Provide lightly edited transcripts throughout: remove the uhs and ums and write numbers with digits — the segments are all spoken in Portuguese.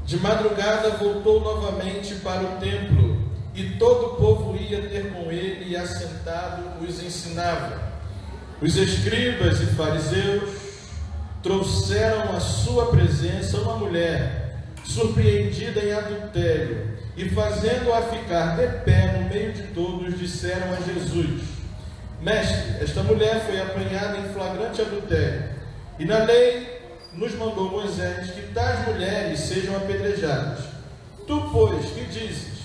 De madrugada voltou novamente para o templo, e todo o povo ia ter com ele, e assentado os ensinava. Os escribas e fariseus trouxeram à sua presença uma mulher, surpreendida em adultério, e fazendo-a ficar de pé no meio de todos, disseram a Jesus: Mestre, esta mulher foi apanhada em flagrante adultério, e na lei nos mandou Moisés que tais mulheres sejam apedrejadas. Tu, pois, que dizes?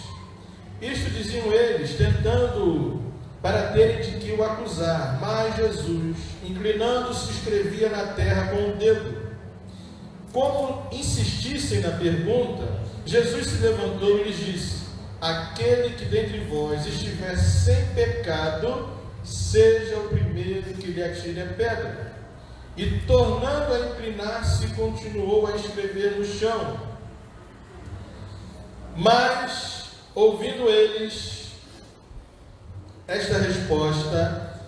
Isto diziam eles, tentando para terem de que o acusar. Mas Jesus, inclinando-se, escrevia na terra com o dedo. Como insistissem na pergunta, Jesus se levantou e lhes disse: Aquele que dentre vós estiver sem pecado, seja o primeiro que lhe atire a pedra. E, tornando a inclinar-se, continuou a escrever no chão. Mas, ouvindo eles esta resposta,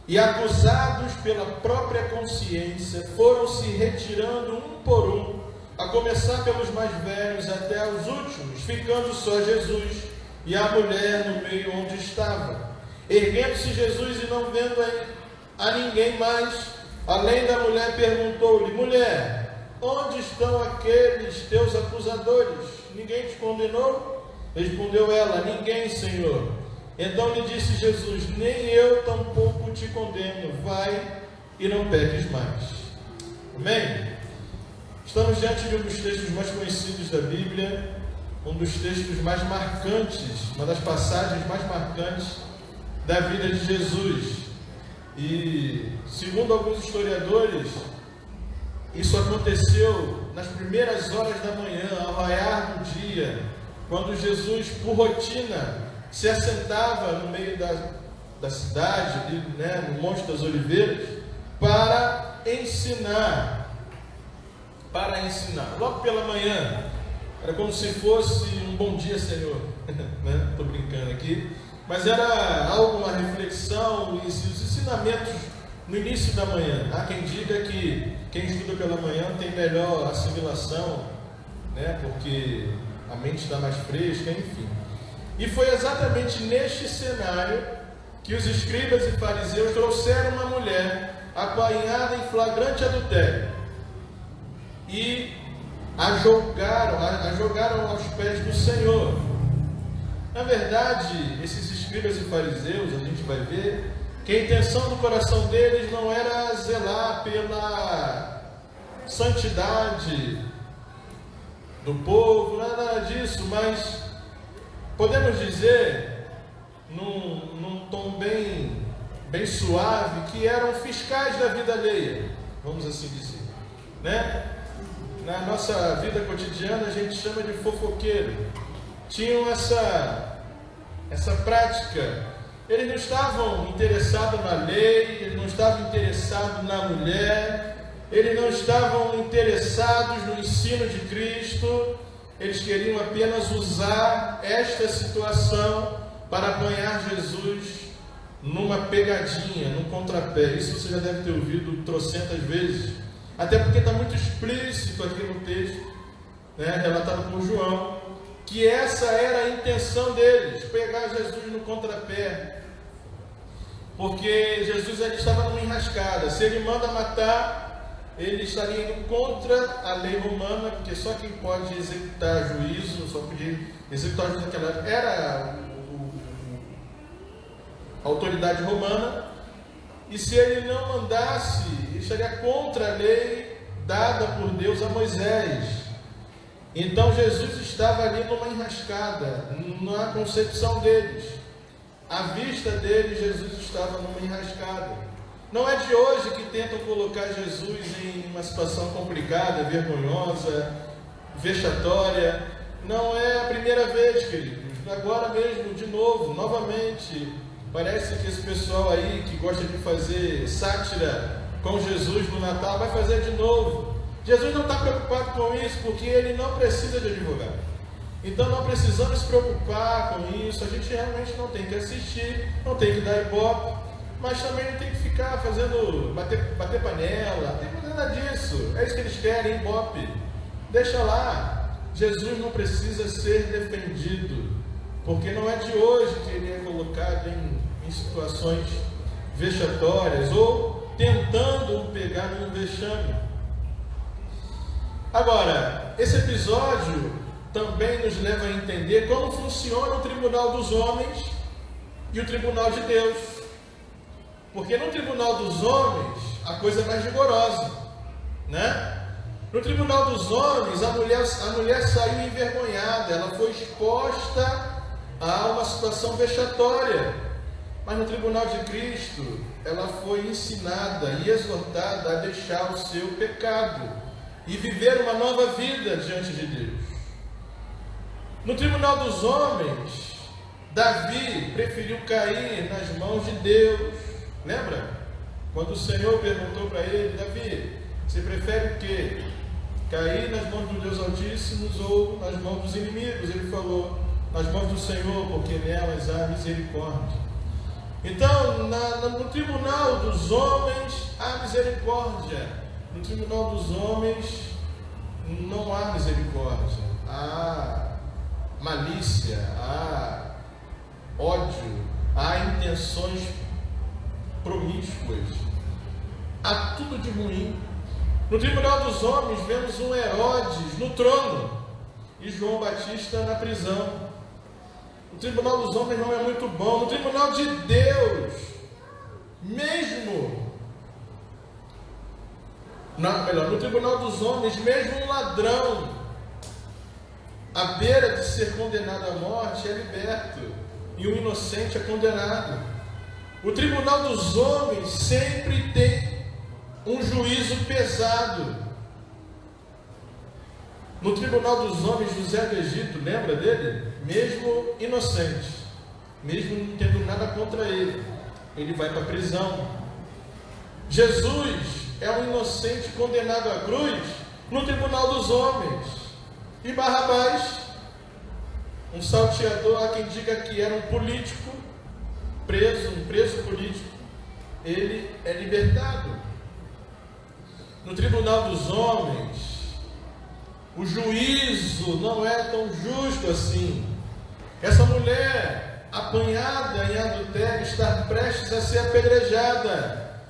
e acusados pela própria consciência, foram-se retirando um por um, a começar pelos mais velhos até os últimos, ficando só Jesus e a mulher no meio onde estava. Erguendo-se Jesus e não vendo a ninguém mais, além da mulher, perguntou-lhe: Mulher, onde estão aqueles teus acusadores? Ninguém te condenou? Respondeu ela: Ninguém, Senhor. Então lhe disse Jesus: Nem eu tampouco te condeno. Vai e não peques mais. Amém? Estamos diante de um dos textos mais conhecidos da Bíblia, um dos textos mais marcantes, uma das passagens mais marcantes da vida de Jesus. E, segundo alguns historiadores, isso aconteceu nas primeiras horas da manhã, ao raiar do dia, quando Jesus, por rotina, se assentava no meio da cidade, ali, no Monte das Oliveiras, para ensinar. Logo pela manhã, era como se fosse um bom dia, Senhor. Estou brincando aqui. Mas era uma reflexão, e os ensinamentos no início da manhã. Há quem diga que quem estuda pela manhã tem melhor assimilação, porque a mente está mais fresca, enfim. E foi exatamente neste cenário que os escribas e fariseus trouxeram uma mulher apanhada em flagrante adultério e a jogaram aos pés do Senhor. Na verdade, esses escribas e fariseus, a gente vai ver que a intenção do coração deles não era zelar pela santidade do povo, nada disso, mas podemos dizer, num tom bem suave, que eram fiscais da vida alheia, vamos assim dizer, Na nossa vida cotidiana a gente chama de fofoqueiro. Tinham essa prática. Eles não estavam interessados na lei, eles não estavam interessados na mulher, eles não estavam interessados no ensino de Cristo. Eles queriam apenas usar esta situação para apanhar Jesus numa pegadinha, num contrapé. Isso você já deve ter ouvido trocentas vezes, até porque está muito explícito aqui no texto, relatado por João, que essa era a intenção deles, pegar Jesus no contrapé, porque Jesus ele estava numa enrascada. Se ele manda matar, ele estaria indo contra a lei romana, porque só quem pode executar juízo, só podia executar juízo naquela época, era a autoridade romana, e se ele não mandasse, ele estaria contra a lei dada por Deus a Moisés. Então Jesus estava ali numa enrascada, na concepção deles. À vista deles, Jesus estava numa enrascada. Não é de hoje que tentam colocar Jesus em uma situação complicada, vergonhosa, vexatória. Não é a primeira vez, queridos. Agora mesmo, de novo, novamente, parece que esse pessoal aí que gosta de fazer sátira com Jesus no Natal vai fazer de novo. Jesus não está preocupado com isso, porque ele não precisa de advogado. Então não precisamos se preocupar com isso. A gente realmente não tem que assistir, não tem que dar ibope, mas também não tem que ficar fazendo, bater panela, não tem que fazer nada disso. É isso que eles querem, ibope. Deixa lá. Jesus não precisa ser defendido, porque não é de hoje que ele é colocado em situações vexatórias ou tentando o pegar num vexame. Agora, esse episódio também nos leva a entender como funciona o tribunal dos homens e o tribunal de Deus. Porque no tribunal dos homens a coisa é mais rigorosa, né? No tribunal dos homens a mulher saiu envergonhada, ela foi exposta a uma situação vexatória. Mas no tribunal de Cristo ela foi ensinada e exortada a deixar o seu pecado e viver uma nova vida diante de Deus. No tribunal dos homens, Davi preferiu cair nas mãos de Deus. Lembra? Quando o Senhor perguntou para ele: Davi, você prefere o quê? Cair nas mãos do Deus Altíssimo ou nas mãos dos inimigos? Ele falou: nas mãos do Senhor, porque nelas há misericórdia. Então, no tribunal dos homens há misericórdia. No tribunal dos homens não há misericórdia, há malícia, há ódio, há intenções promíscuas, há tudo de ruim. No tribunal dos homens vemos um Herodes no trono e João Batista na prisão. O tribunal dos homens não é muito bom. No tribunal de Deus, no tribunal dos homens, mesmo um ladrão, à beira de ser condenado à morte, é liberto, e um inocente é condenado. O tribunal dos homens sempre tem um juízo pesado. No tribunal dos homens, José do Egito, lembra dele? Mesmo inocente, mesmo não tendo nada contra ele, ele vai para a prisão. Jesus é um inocente condenado à cruz no tribunal dos homens. E Barrabás, um salteador, há quem diga que era um político, um preso político, ele é libertado. No tribunal dos homens, o juízo não é tão justo assim. Essa mulher apanhada em adultério está prestes a ser apedrejada.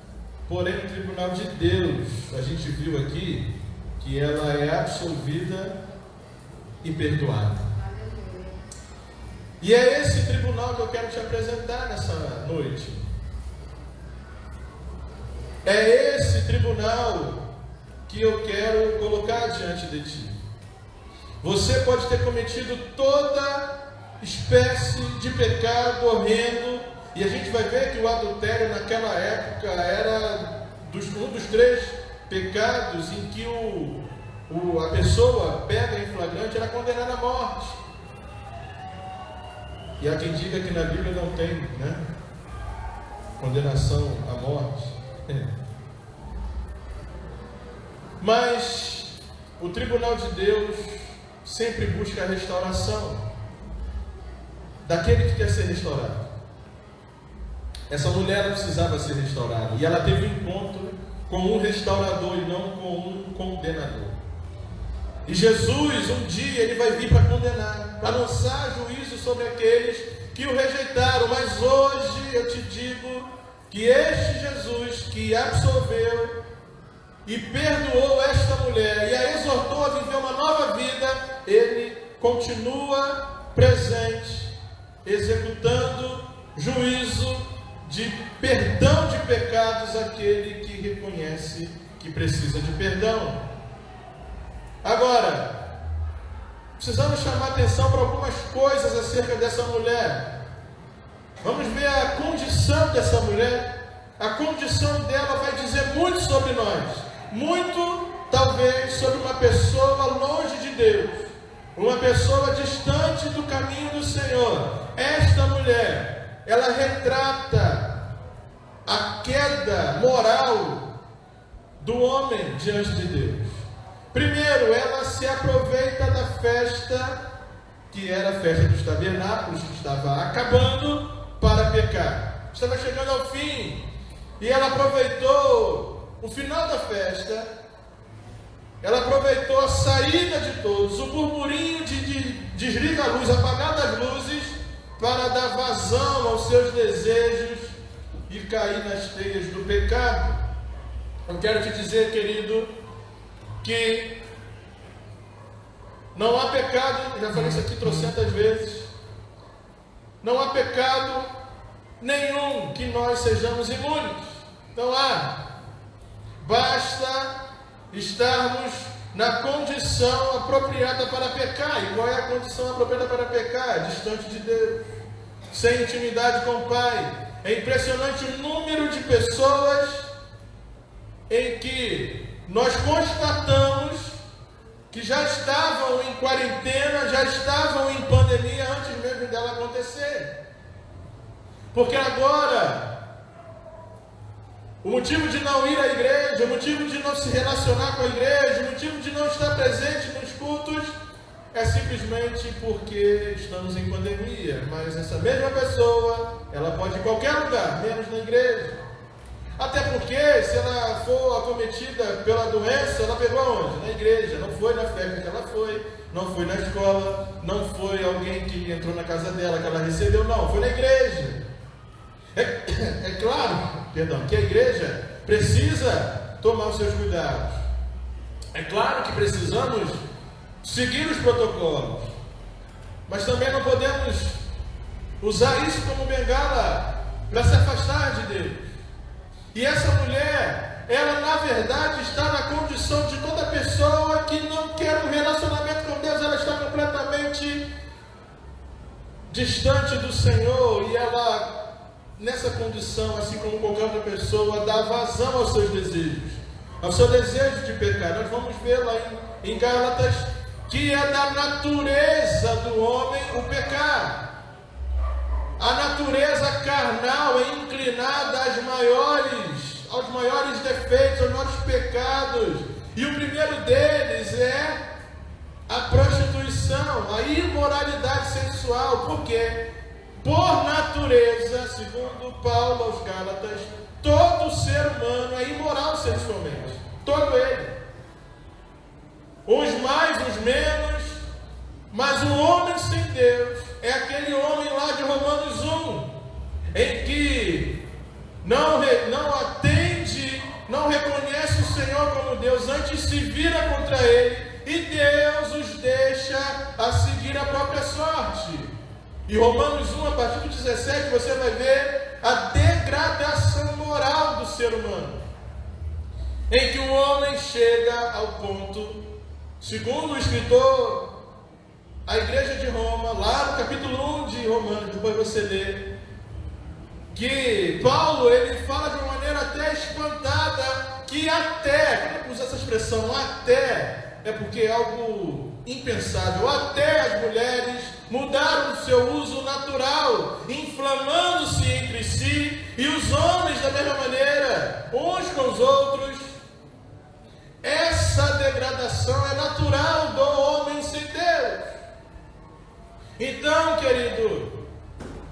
Porém, no tribunal de Deus, a gente viu aqui que ela é absolvida e perdoada. E é esse tribunal que eu quero te apresentar nessa noite. É esse tribunal que eu quero colocar diante de ti. Você pode ter cometido toda espécie de pecado horrendo, e a gente vai ver que o adultério naquela época era um dos 3 pecados em que a pessoa pega em flagrante era condenada à morte. E há quem diga que na Bíblia não tem, né, condenação à morte. Mas o tribunal de Deus sempre busca a restauração daquele que quer ser restaurado. Essa mulher não precisava ser restaurada, e ela teve um encontro com um restaurador e não com um condenador. E Jesus, um dia, ele vai vir para condenar, para lançar juízo sobre aqueles que o rejeitaram. Mas hoje eu te digo que este Jesus que absolveu e perdoou esta mulher e a exortou a viver uma nova vida, ele continua presente, executando juízo de perdão de pecados àquele que reconhece que precisa de perdão. Agora, precisamos chamar atenção para algumas coisas acerca dessa mulher. Vamos ver a condição dessa mulher. A condição dela vai dizer muito sobre nós. Muito, talvez, sobre uma pessoa longe de Deus. Uma pessoa distante do caminho do Senhor. Esta mulher, ela retrata a queda moral do homem diante de Deus. Primeiro, ela se aproveita da festa, que era a festa dos tabernáculos, que estava acabando, para pecar. Estava chegando ao fim, e ela aproveitou o final da festa, ela aproveitou a saída de todos, o burburinho de desliga a luz, apagar as luzes, para dar vazão aos seus desejos e cair nas teias do pecado. Eu quero te dizer, querido, que não há pecado, já falei isso aqui trocentas vezes, não há pecado nenhum que nós sejamos imunes. Não há. Basta estarmos na condição apropriada para pecar. E qual é a condição apropriada para pecar? Distante de Deus, sem intimidade com o Pai. É impressionante o número de pessoas em que nós constatamos que já estavam em quarentena, já estavam em pandemia antes mesmo dela acontecer. Porque agora, o motivo de não ir à igreja, o motivo de não se relacionar com a igreja, o motivo de não estar presente nos cultos, é simplesmente porque estamos em pandemia. Mas essa mesma pessoa, ela pode ir em qualquer lugar, menos na igreja. Até porque, se ela for acometida pela doença, ela pegou aonde? Na igreja. Não foi na festa que ela foi, não foi na escola, não foi alguém que entrou na casa dela, que ela recebeu, não, foi na igreja. É claro, que a igreja precisa tomar os seus cuidados. É claro que precisamos seguir os protocolos, mas também não podemos usar isso como bengala para se afastar de Deus. E essa mulher, ela na verdade está na condição de toda pessoa que não quer um relacionamento com Deus. Ela está completamente distante do Senhor, e ela, nessa condição, assim como qualquer outra pessoa, dá vazão aos seus desejos, ao seu desejo de pecar. Nós vamos ver lá em Gálatas que é da natureza do homem o pecar. A natureza carnal é inclinada aos maiores defeitos, aos maiores pecados. E o primeiro deles é a prostituição, a imoralidade sexual. Porque, por natureza, segundo Paulo aos Gálatas, todo ser humano é imoral sexualmente. Todo ele. Uns mais, uns menos. Mas o homem sem Deus é aquele homem lá de Romanos 1, em que não atende, não reconhece o Senhor como Deus, antes se vira contra Ele, e Deus os deixa a seguir a própria sorte. E Romanos 1, a partir do 17, você vai ver a degradação moral do ser humano, em que o homem chega ao ponto, segundo o escritor, a igreja de Roma, lá no capítulo 1 de Romanos, depois você lê, que Paulo, ele fala de uma maneira até espantada, que até, quando usa essa expressão, até, é porque é algo impensável, até as mulheres mudaram o seu uso natural, inflamando-se entre si, e os homens da mesma maneira, uns com os outros. Essa degradação é natural do homem sem Deus. Então, querido,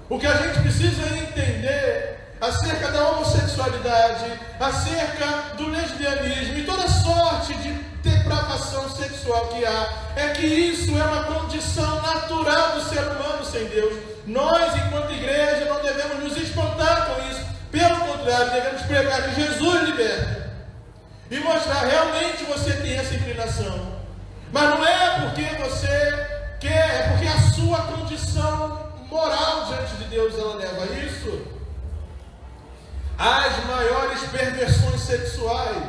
o que a gente precisa entender acerca da homossexualidade, acerca do lesbianismo e toda sorte de depravação sexual que há, é que isso é uma condição natural do ser humano sem Deus. Nós, enquanto igreja, não devemos nos espantar com isso. Pelo contrário, devemos pregar que Jesus liberta e mostrar realmente você tem essa inclinação. Mas não é porque você quer, é porque a sua condição moral diante de Deus ela leva a isso. As maiores perversões sexuais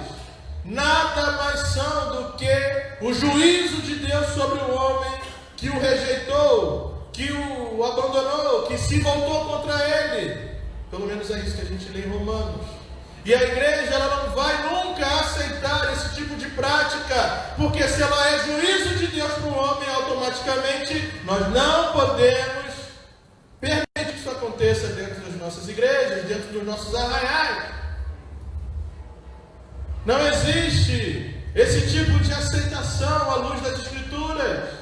nada mais são do que o juízo de Deus sobre o homem, que que o rejeitou, que o abandonou, que se voltou contra ele. Pelo menos é isso que a gente lê em Romanos. E a igreja, ela não vai nunca aceitar esse tipo de prática, porque se ela é juízo de Deus para o homem, automaticamente nós não podemos permitir que isso aconteça dentro das nossas igrejas, dentro dos nossos arraiais. Não existe esse tipo de aceitação à luz das Escrituras.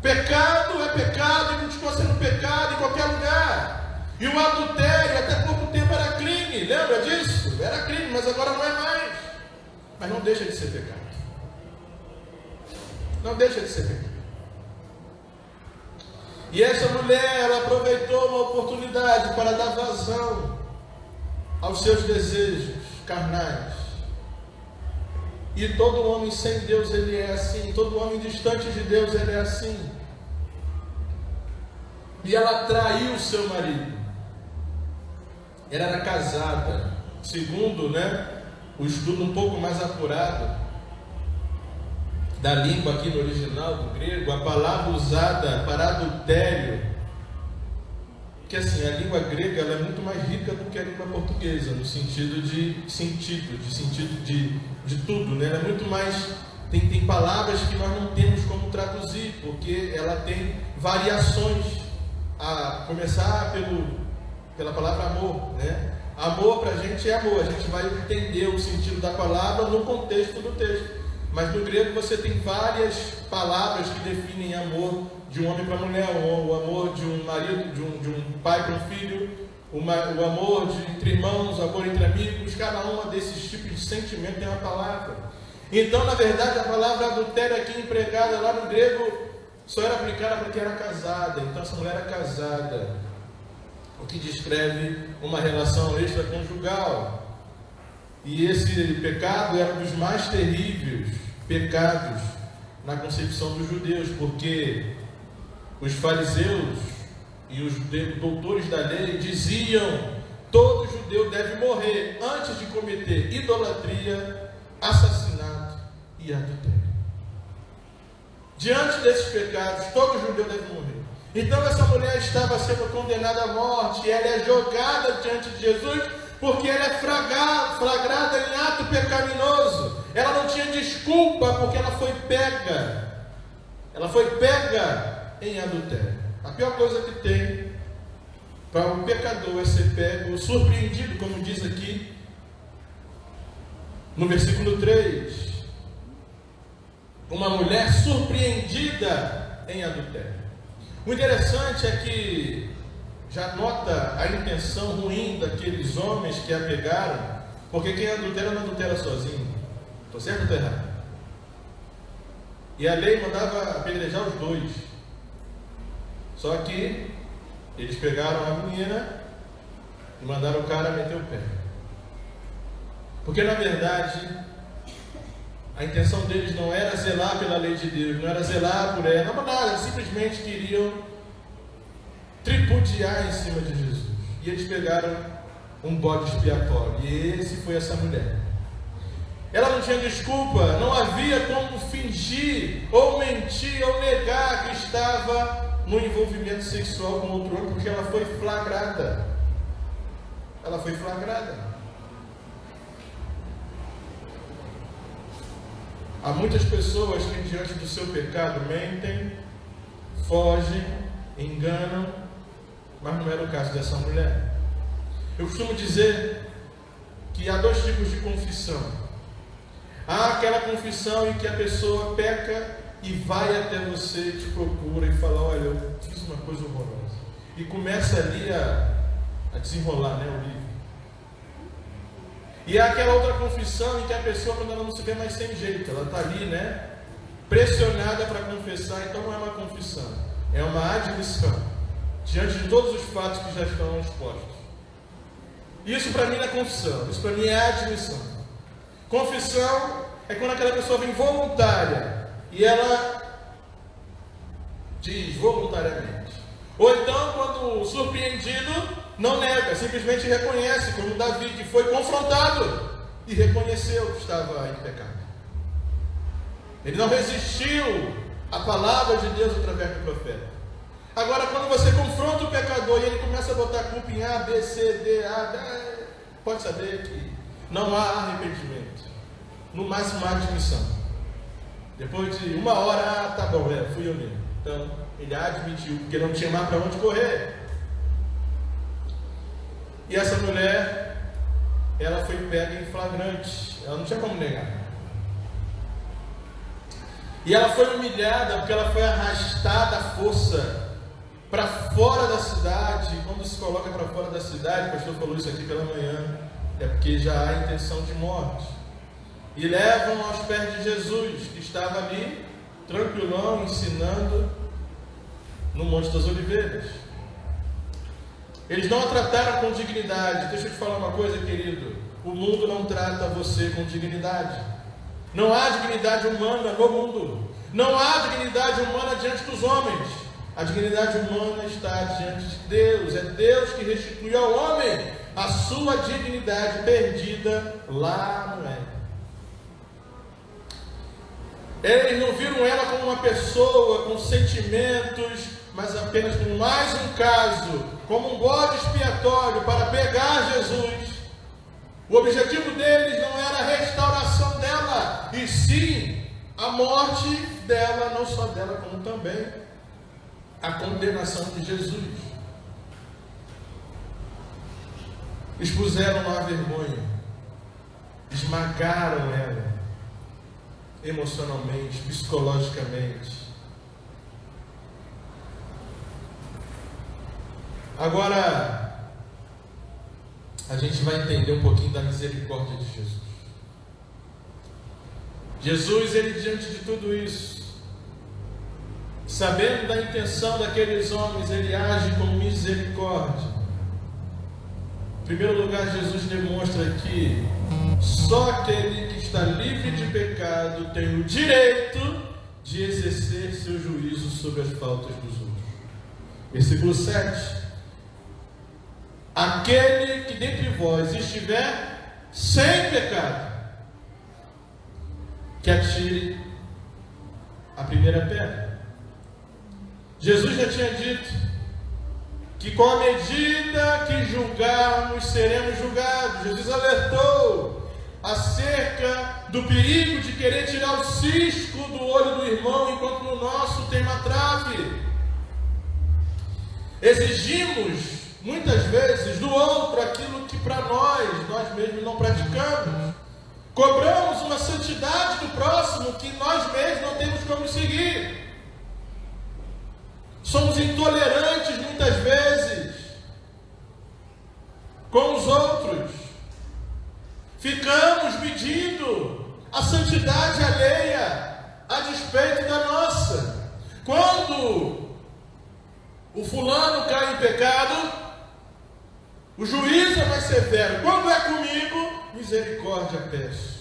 Pecado é pecado e continua sendo pecado em qualquer lugar. E o adultério até pouco tempo era crime, lembra disso? Era crime, mas agora não é mais. Mas não deixa de ser pecado. Não deixa de ser pecado. E essa mulher, ela aproveitou uma oportunidade para dar vazão aos seus desejos carnais. E todo homem sem Deus, ele é assim. Todo homem distante de Deus, ele é assim. E ela traiu o seu marido. Ela era casada. Segundo, o estudo um pouco mais apurado da língua aqui no original do grego, a palavra usada para adultério, que assim, a língua grega, ela é muito mais rica do que a língua portuguesa, no sentido de tudo, Ela é muito mais, tem palavras que nós não temos como traduzir, porque ela tem variações, a começar pela palavra amor, Amor para a gente é amor, a gente vai entender o sentido da palavra no contexto do texto. Mas no grego você tem várias palavras que definem amor de um homem para a mulher, o amor de um marido, de um pai para um filho, o amor entre irmãos, o amor entre amigos. Cada uma desses tipos de sentimento tem uma palavra. Então, na verdade, a palavra adultério aqui empregada lá no grego só era aplicada para quem era casada. Então, essa mulher era casada, o que descreve uma relação extraconjugal. E esse pecado era um dos mais terríveis pecados na concepção dos judeus, porque os fariseus e os doutores da lei diziam: todo judeu deve morrer antes de cometer idolatria, assassinato e adultério. Diante desses pecados, todo judeu deve morrer. Então essa mulher estava sendo condenada à morte, e ela é jogada diante de Jesus, porque ela é flagrada em ato pecaminoso. Ela não tinha desculpa, porque ela foi pega. Ela foi pega em adultério. A pior coisa que tem para um pecador é ser pego, surpreendido, como diz aqui no versículo 3. Uma mulher surpreendida em adultério. O interessante é que já nota a intenção ruim daqueles homens que a pegaram, porque quem adultera não adultera sozinho. Estou certo ou estou errado? E a lei mandava apedrejar os dois. Só que eles pegaram a menina e mandaram o cara meter o pé. Porque na verdade a intenção deles não era zelar pela lei de Deus, não era zelar por ela, não nada, eles simplesmente queriam tripudiar em cima de Jesus. E eles pegaram um bode expiatório, e esse foi essa mulher. Ela não tinha desculpa, não havia como fingir, ou mentir, ou negar que estava no envolvimento sexual com outro homem, porque ela foi flagrada. Ela foi flagrada. Há muitas pessoas que diante do seu pecado mentem, fogem, enganam, mas não era o caso dessa mulher. Eu costumo dizer que há dois tipos de confissão. Há aquela confissão em que a pessoa peca e vai até você, te procura e fala: olha, eu fiz uma coisa horrorosa. E começa ali a desenrolar, o livro. E há aquela outra confissão em que a pessoa, quando ela não se vê mais sem jeito, ela está ali, pressionada para confessar. Então não é uma confissão, é uma admissão, diante de todos os fatos que já estão expostos. Isso para mim não é confissão, isso para mim é admissão. Confissão é quando aquela pessoa vem voluntária e ela diz voluntariamente. Ou então, quando surpreendido, não nega, simplesmente reconhece, como Davi, que foi confrontado e reconheceu que estava em pecado. Ele não resistiu a palavra de Deus através do profeta. Agora, quando você confronta o pecador e ele começa a botar a culpa em A, B, C, D, A, pode saber que não há arrependimento. No máximo há admissão. Depois de 1 hora, tá bom, fui eu mesmo. Então, ele admitiu, porque não tinha mais para onde correr. E essa mulher, ela foi pega em flagrante. Ela não tinha como negar. E ela foi humilhada, porque ela foi arrastada à força para fora da cidade. E quando se coloca para fora da cidade, o pastor falou isso aqui pela manhã, é porque já há intenção de morte. E levam aos pés de Jesus, que estava ali, tranquilão, ensinando no Monte das Oliveiras. Eles não a trataram com dignidade. Deixa eu te falar uma coisa, querido. O mundo não trata você com dignidade. Não há dignidade humana no mundo. Não há dignidade humana diante dos homens. A dignidade humana está diante de Deus. É Deus que restitui ao homem a sua dignidade perdida lá no Éden. Eles não viram ela como uma pessoa com sentimentos, mas apenas como mais um caso, como um bode expiatório para pegar Jesus. O objetivo deles não era a restauração dela, e sim a morte dela, não só dela, como também a condenação de Jesus. Expuseram à vergonha, esmagaram ela, emocionalmente, psicologicamente. Agora, a gente vai entender um pouquinho da misericórdia de Jesus. Jesus, ele diante de tudo isso, sabendo da intenção daqueles homens, ele age com misericórdia. Em primeiro lugar, Jesus demonstra que só aquele que está livre de pecado tem o direito de exercer seu juízo sobre as faltas dos outros. Versículo 7. Aquele que dentre vós estiver sem pecado, que atire a primeira pedra. Jesus já tinha dito que com a medida que julgarmos, seremos julgados. Jesus alertou acerca do perigo de querer tirar o cisco do olho do irmão, enquanto no nosso tem uma trave. Exigimos muitas vezes do outro aquilo que para nós mesmos não praticamos. Cobramos uma santidade do próximo que nós mesmos não temos como seguir. Somos intolerantes muitas vezes com os outros. Ficamos medindo a santidade alheia a despeito da nossa. Quando o fulano cai em pecado, o juízo é mais severo. Quando é comigo, misericórdia peço.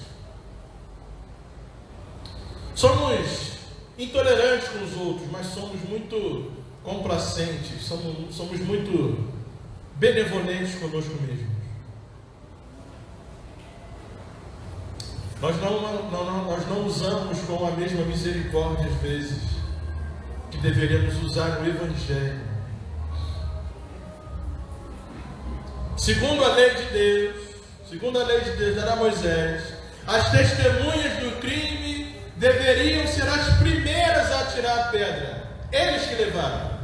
Somos intolerantes com os outros, mas somos muito complacentes, somos muito benevolentes conosco mesmos. Nós não usamos com a mesma misericórdia às vezes que deveríamos usar no Evangelho. Segundo a lei de Deus dada a Moisés, as testemunhas do crime deveriam ser as primeiras a atirar a pedra. Eles que levaram.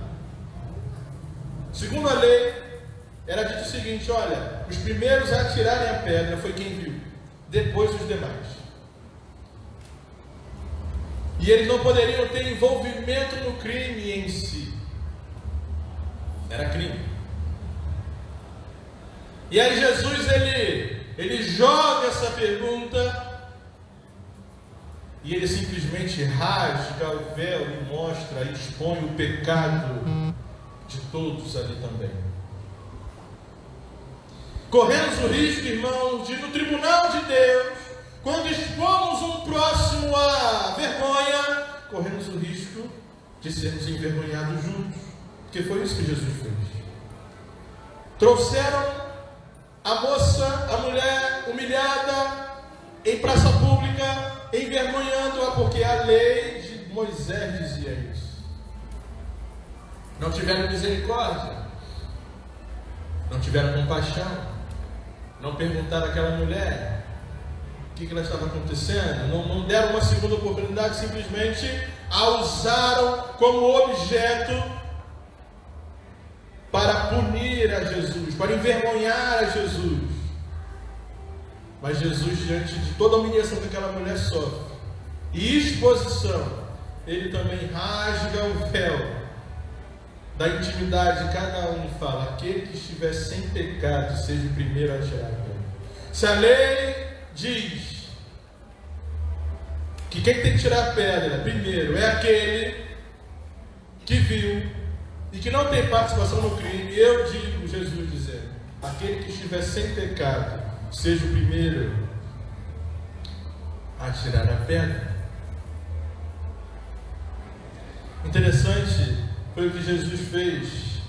Segundo a lei, era dito o seguinte: olha, os primeiros a atirarem a pedra foi quem viu, depois os demais. E eles não poderiam ter envolvimento no crime em si. Era crime. E aí Jesus, ele joga essa pergunta e ele simplesmente rasga o véu e mostra, e expõe o pecado de todos ali também. Corremos o risco, irmãos, de no tribunal de Deus, quando expomos um próximo à vergonha, corremos o risco de sermos envergonhados juntos, porque foi isso que Jesus fez. Trouxeram a moça, a mulher humilhada em praça pública, envergonhando-a, porque a lei de Moisés dizia isso. Não tiveram misericórdia, não tiveram compaixão, não perguntaram àquela mulher o que ela estava acontecendo, não deram uma segunda oportunidade, simplesmente a usaram como objeto para punir a Jesus, para envergonhar a Jesus. Mas Jesus, diante de toda a humilhação que aquela mulher sofre e exposição, ele também rasga o véu da intimidade de cada um e fala: aquele que estiver sem pecado seja o primeiro a tirar a pedra. Se a lei diz que quem tem que tirar a pedra primeiro é aquele que viu e que não tem participação no crime, eu digo, Jesus dizendo: aquele que estiver sem pecado seja o primeiro a tirar a pedra. Interessante foi o que Jesus fez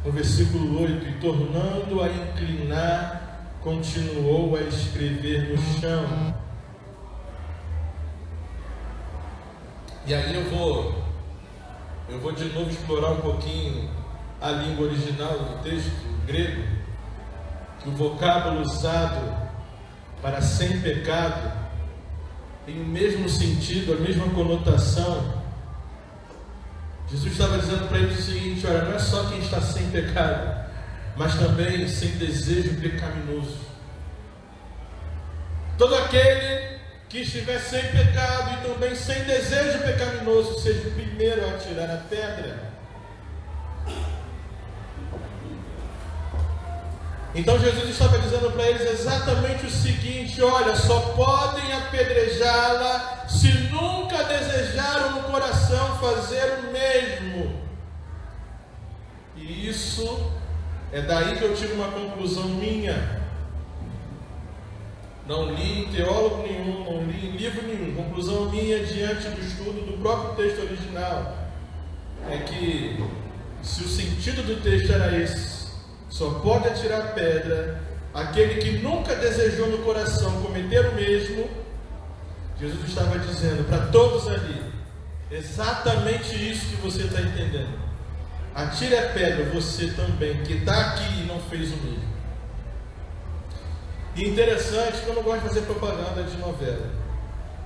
no versículo 8: e tornando a inclinar, continuou a escrever no chão. E aí eu vou de novo explorar um pouquinho a língua original do texto, o grego, que o vocábulo usado para sem pecado tem o mesmo sentido, a mesma conotação. Jesus estava dizendo para eles o seguinte: olha, não é só quem está sem pecado, mas também sem desejo pecaminoso. Todo aquele que estiver sem pecado e também sem desejo pecaminoso seja o primeiro a tirar a pedra. Então Jesus estava dizendo para eles exatamente o seguinte: olha, só podem apedrejá-la se nunca desejaram no coração fazer o mesmo. E isso é daí que eu tiro uma conclusão minha. Não li em teólogo nenhum, não li em livro nenhum. Conclusão minha diante do estudo do próprio texto original é que, se o sentido do texto era esse, só pode atirar pedra aquele que nunca desejou no coração cometer o mesmo, Jesus estava dizendo para todos ali exatamente isso que você está entendendo: atire a pedra você também, que está aqui e não fez o mesmo. E interessante que eu não gosto de fazer propaganda de novela,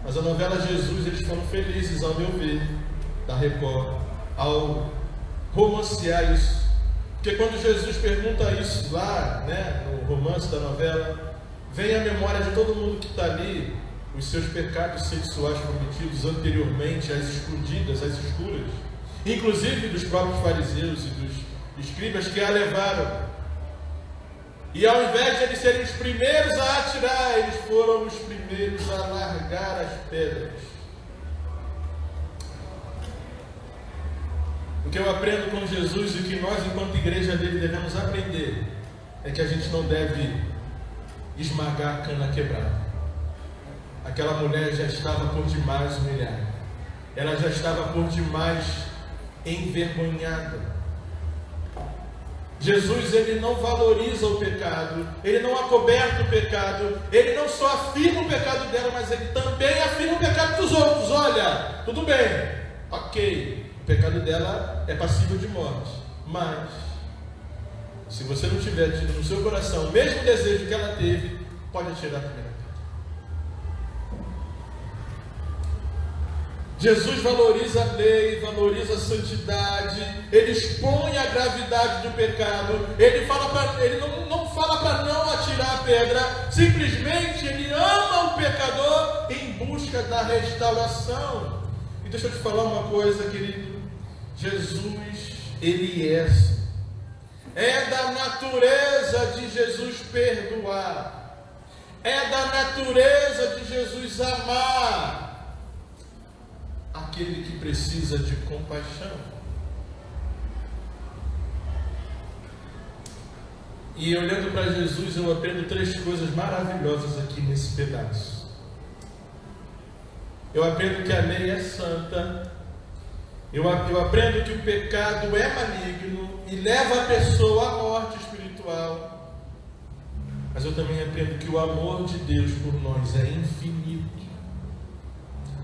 mas a novela Jesus, eles foram felizes, ao meu ver, da Record, ao romancear isso. Porque quando Jesus pergunta isso lá, no romance da novela, vem à memória de todo mundo que está ali os seus pecados sexuais cometidos anteriormente, às escondidas, às escuras, inclusive dos próprios fariseus e dos escribas que a levaram. E ao invés de eles serem os primeiros a atirar, eles foram os primeiros a largar as pedras. O que eu aprendo com Jesus e o que nós, enquanto igreja dele, devemos aprender é que a gente não deve esmagar a cana quebrada. Aquela mulher já estava por demais humilhada, ela já estava por demais envergonhada. Jesus, ele não valoriza o pecado, ele não acoberta o pecado, ele não só afirma o pecado dela, mas ele também afirma o pecado dos outros. Olha, tudo bem, ok, o pecado dela é passível de morte, mas se você não tiver tido no seu coração o mesmo desejo que ela teve, pode atirar a primeira pedra. Jesus valoriza a lei, valoriza a santidade, ele expõe a gravidade do pecado, ele não fala para não atirar a pedra, simplesmente ele ama o pecador em busca da restauração. E deixa eu te falar uma coisa, querido: Jesus, ele é da natureza de Jesus perdoar, é da natureza de Jesus amar aquele que precisa de compaixão. E olhando para Jesus, eu aprendo 3 coisas maravilhosas aqui nesse pedaço. Eu aprendo que a lei é santa, eu aprendo que o pecado é maligno e leva a pessoa à morte espiritual, mas eu também aprendo que o amor de Deus por nós é infinito,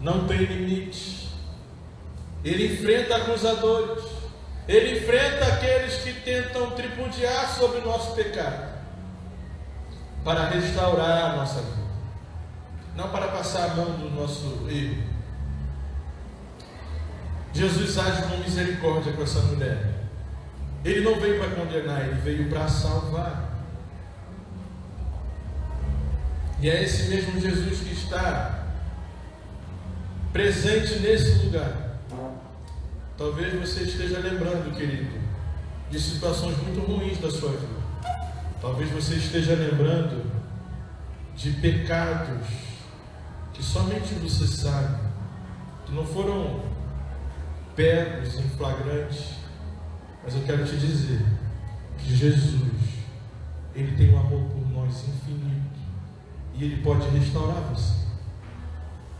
não tem limite. Ele enfrenta acusadores. Ele enfrenta aqueles que tentam tripudiar sobre o nosso pecado, para restaurar a nossa vida, não para passar a mão do nosso erro. Jesus age com misericórdia com essa mulher. Ele não veio para condenar, ele veio para salvar. E é esse mesmo Jesus que está presente nesse lugar. Talvez você esteja lembrando, querido, de situações muito ruins da sua vida. Talvez você esteja lembrando de pecados que somente você sabe, que não foram pegos em flagrante. Mas eu quero te dizer que Jesus, Ele tem um amor por nós infinito. E Ele pode restaurar você.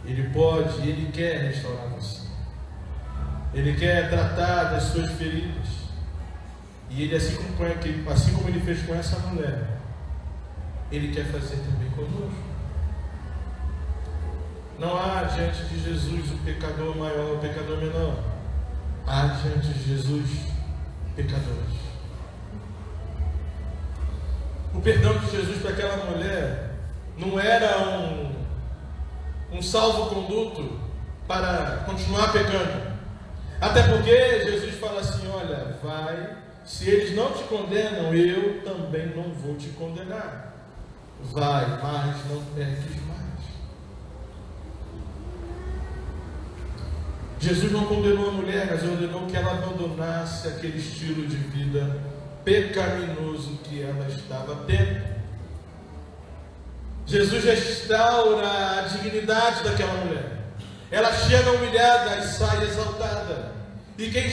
Ele pode, Ele quer restaurar você. Ele quer tratar das suas feridas. E Ele, assim como Ele fez com essa mulher, Ele quer fazer também conosco. Não há diante de Jesus o pecador maior, o pecador menor. Há diante de Jesus pecadores. O perdão de Jesus para aquela mulher não era um salvo-conduto para continuar pecando. Até porque Jesus fala assim: olha, vai, se eles não te condenam, eu também não vou te condenar. Vai, mas não peques mais. Jesus não condenou a mulher, mas ordenou que ela abandonasse aquele estilo de vida pecaminoso que ela estava tendo. Jesus restaura a dignidade daquela mulher. Ela chega humilhada e sai exaltada. E quem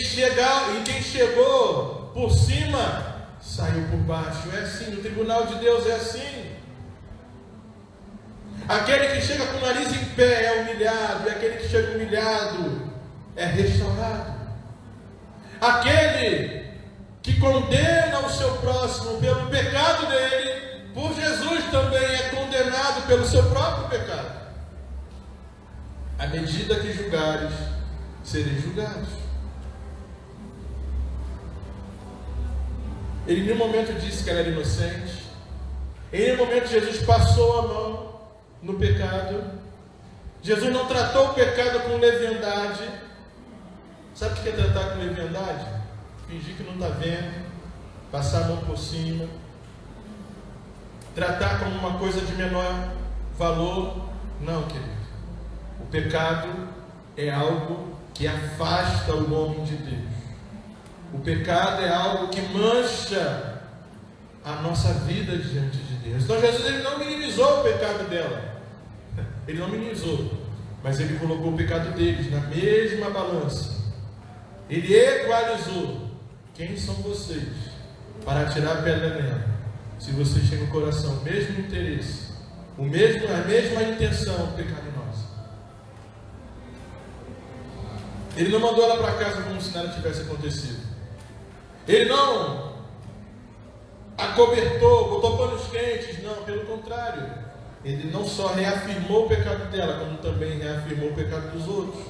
chegou por cima, saiu por baixo. É assim, no tribunal de Deus é assim. Aquele que chega com o nariz em pé é humilhado, e aquele que chega humilhado é restaurado. Aquele que condena o seu próximo pelo pecado dele, por Jesus também é condenado pelo seu próprio pecado. À medida que julgares, sereis julgados. Ele em nenhum momento disse que ela era inocente. Em nenhum momento Jesus passou a mão no pecado. Jesus não tratou o pecado com leviandade. Sabe o que é tratar com leviandade? Fingir que não está vendo, passar a mão por cima, tratar como uma coisa de menor valor. Não, querido. O pecado é algo que afasta o homem de Deus. O pecado é algo que mancha a nossa vida diante de Deus. Então Jesus, ele não minimizou o pecado dela. Ele não minimizou, mas ele colocou o pecado deles na mesma balança. Ele equalizou. Quem são vocês para atirar a pedra nela? Se vocês têm no coração o mesmo interesse, a mesma intenção pecaminosa. Ele não mandou ela para casa como se nada tivesse acontecido. Ele não acobertou, botou panos quentes. Não, pelo contrário. Ele não só reafirmou o pecado dela, como também reafirmou o pecado dos outros.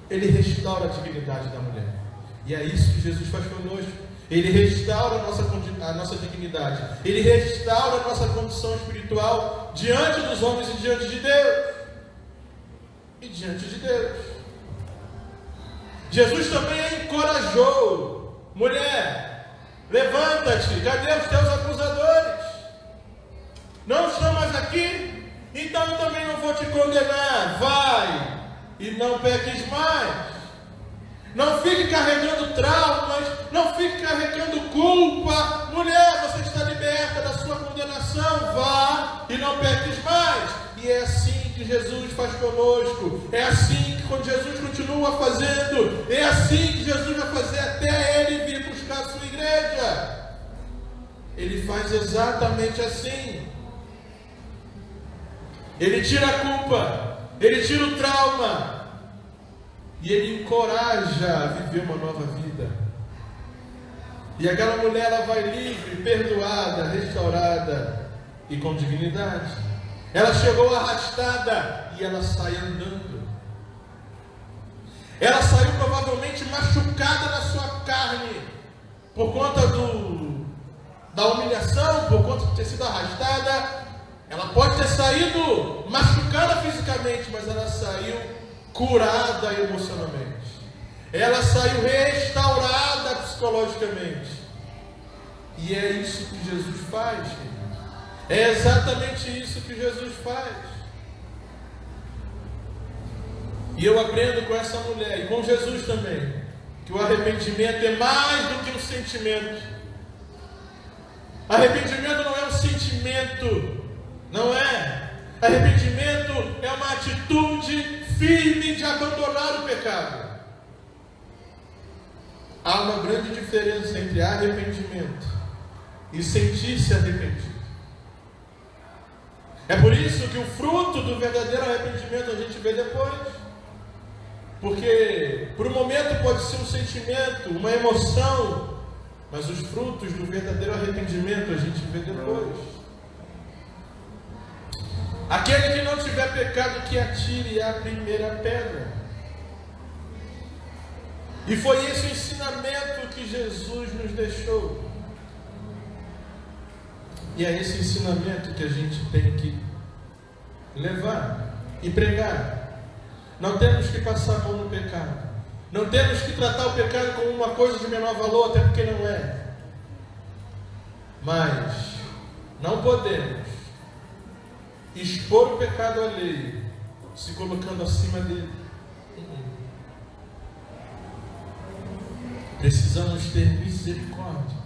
Ele restaura a dignidade da mulher. E é isso que Jesus faz conosco. Ele restaura a nossa dignidade. Ele restaura a nossa condição espiritual diante dos homens e diante de Deus. E diante de Deus. Jesus também a encorajou. Mulher, levanta-te. Cadê os teus acusadores? Não estão mais aqui? Então eu também não vou te condenar. Vai e não peques mais. Não fique carregando traumas, não fique carregando culpa. Mulher, você está liberta da sua condenação. Vá e não peques mais. E é assim que Jesus faz conosco. É assim que Jesus continua fazendo. É assim que Jesus vai fazer até Ele vir buscar a sua igreja. Ele faz exatamente assim. Ele tira a culpa, Ele tira o trauma, e Ele encoraja a viver uma nova vida. E aquela mulher, ela vai livre, perdoada, restaurada e com dignidade. Ela chegou arrastada e ela sai andando. Ela saiu provavelmente machucada na sua carne, por conta da humilhação, por conta de ter sido arrastada. Ela pode ter saído machucada fisicamente, mas ela saiu curada emocionalmente. Ela saiu restaurada psicologicamente. E é isso que Jesus faz, querido. É exatamente isso que Jesus faz. E eu aprendo com essa mulher e com Jesus também, que o arrependimento é mais do que um sentimento. Arrependimento não é um sentimento, não é. Arrependimento é uma atitude firme de abandonar o pecado. Há uma grande diferença entre arrependimento e sentir-se arrependido. É por isso que o fruto do verdadeiro arrependimento a gente vê depois. Porque por um momento pode ser um sentimento, uma emoção, mas os frutos do verdadeiro arrependimento a gente vê depois. Aquele que não tiver pecado, que atire a primeira pedra. E foi esse o ensinamento que Jesus nos deixou. E é esse ensinamento que a gente tem que levar e pregar. Não temos que passar a mão no pecado. Não temos que tratar o pecado como uma coisa de menor valor, até porque não é. Mas não podemos expor o pecado alheio, se colocando acima dele. Precisamos ter misericórdia.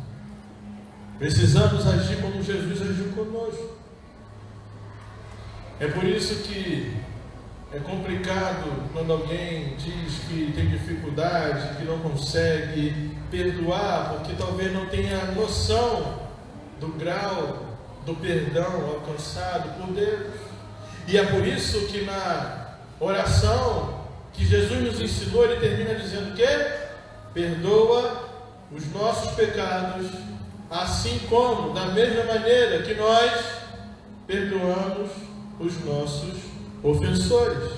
Precisamos agir como Jesus agiu conosco. É por isso que é complicado quando alguém diz que tem dificuldade, que não consegue perdoar, porque talvez não tenha noção do grau do perdão alcançado por Deus. E é por isso que na oração que Jesus nos ensinou, ele termina dizendo que perdoa os nossos pecados, assim como, da mesma maneira que nós perdoamos os nossos ofensores.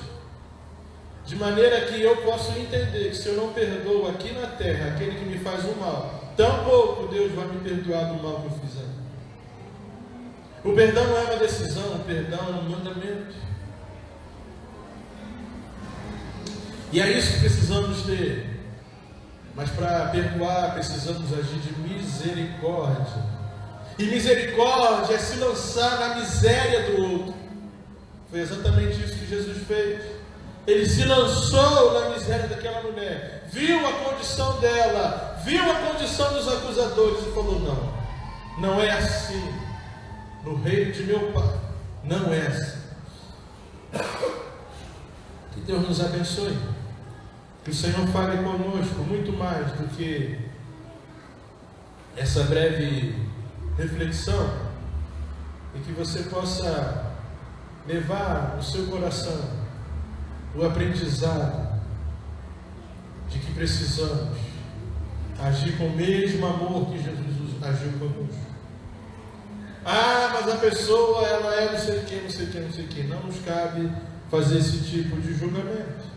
De maneira que eu posso entender que se eu não perdoo aqui na terra aquele que me faz o mal, tampouco Deus vai me perdoar do mal que eu fizer. O perdão não é uma decisão, o perdão é um mandamento. E é isso que precisamos ter. Mas para perdoar precisamos agir de misericórdia. E misericórdia é se lançar na miséria do outro. Foi exatamente isso que Jesus fez. Ele se lançou na miséria daquela mulher, viu a condição dela, viu a condição dos acusadores e falou: não é assim. No reino de meu Pai, não é assim. Que Deus nos abençoe. Que o Senhor fale conosco muito mais do que essa breve reflexão, e que você possa levar no seu coração o aprendizado de que precisamos agir com o mesmo amor que Jesus agiu conosco. Mas a pessoa, ela é não sei o que, não sei o que, não sei o que. Não nos cabe fazer esse tipo de julgamento.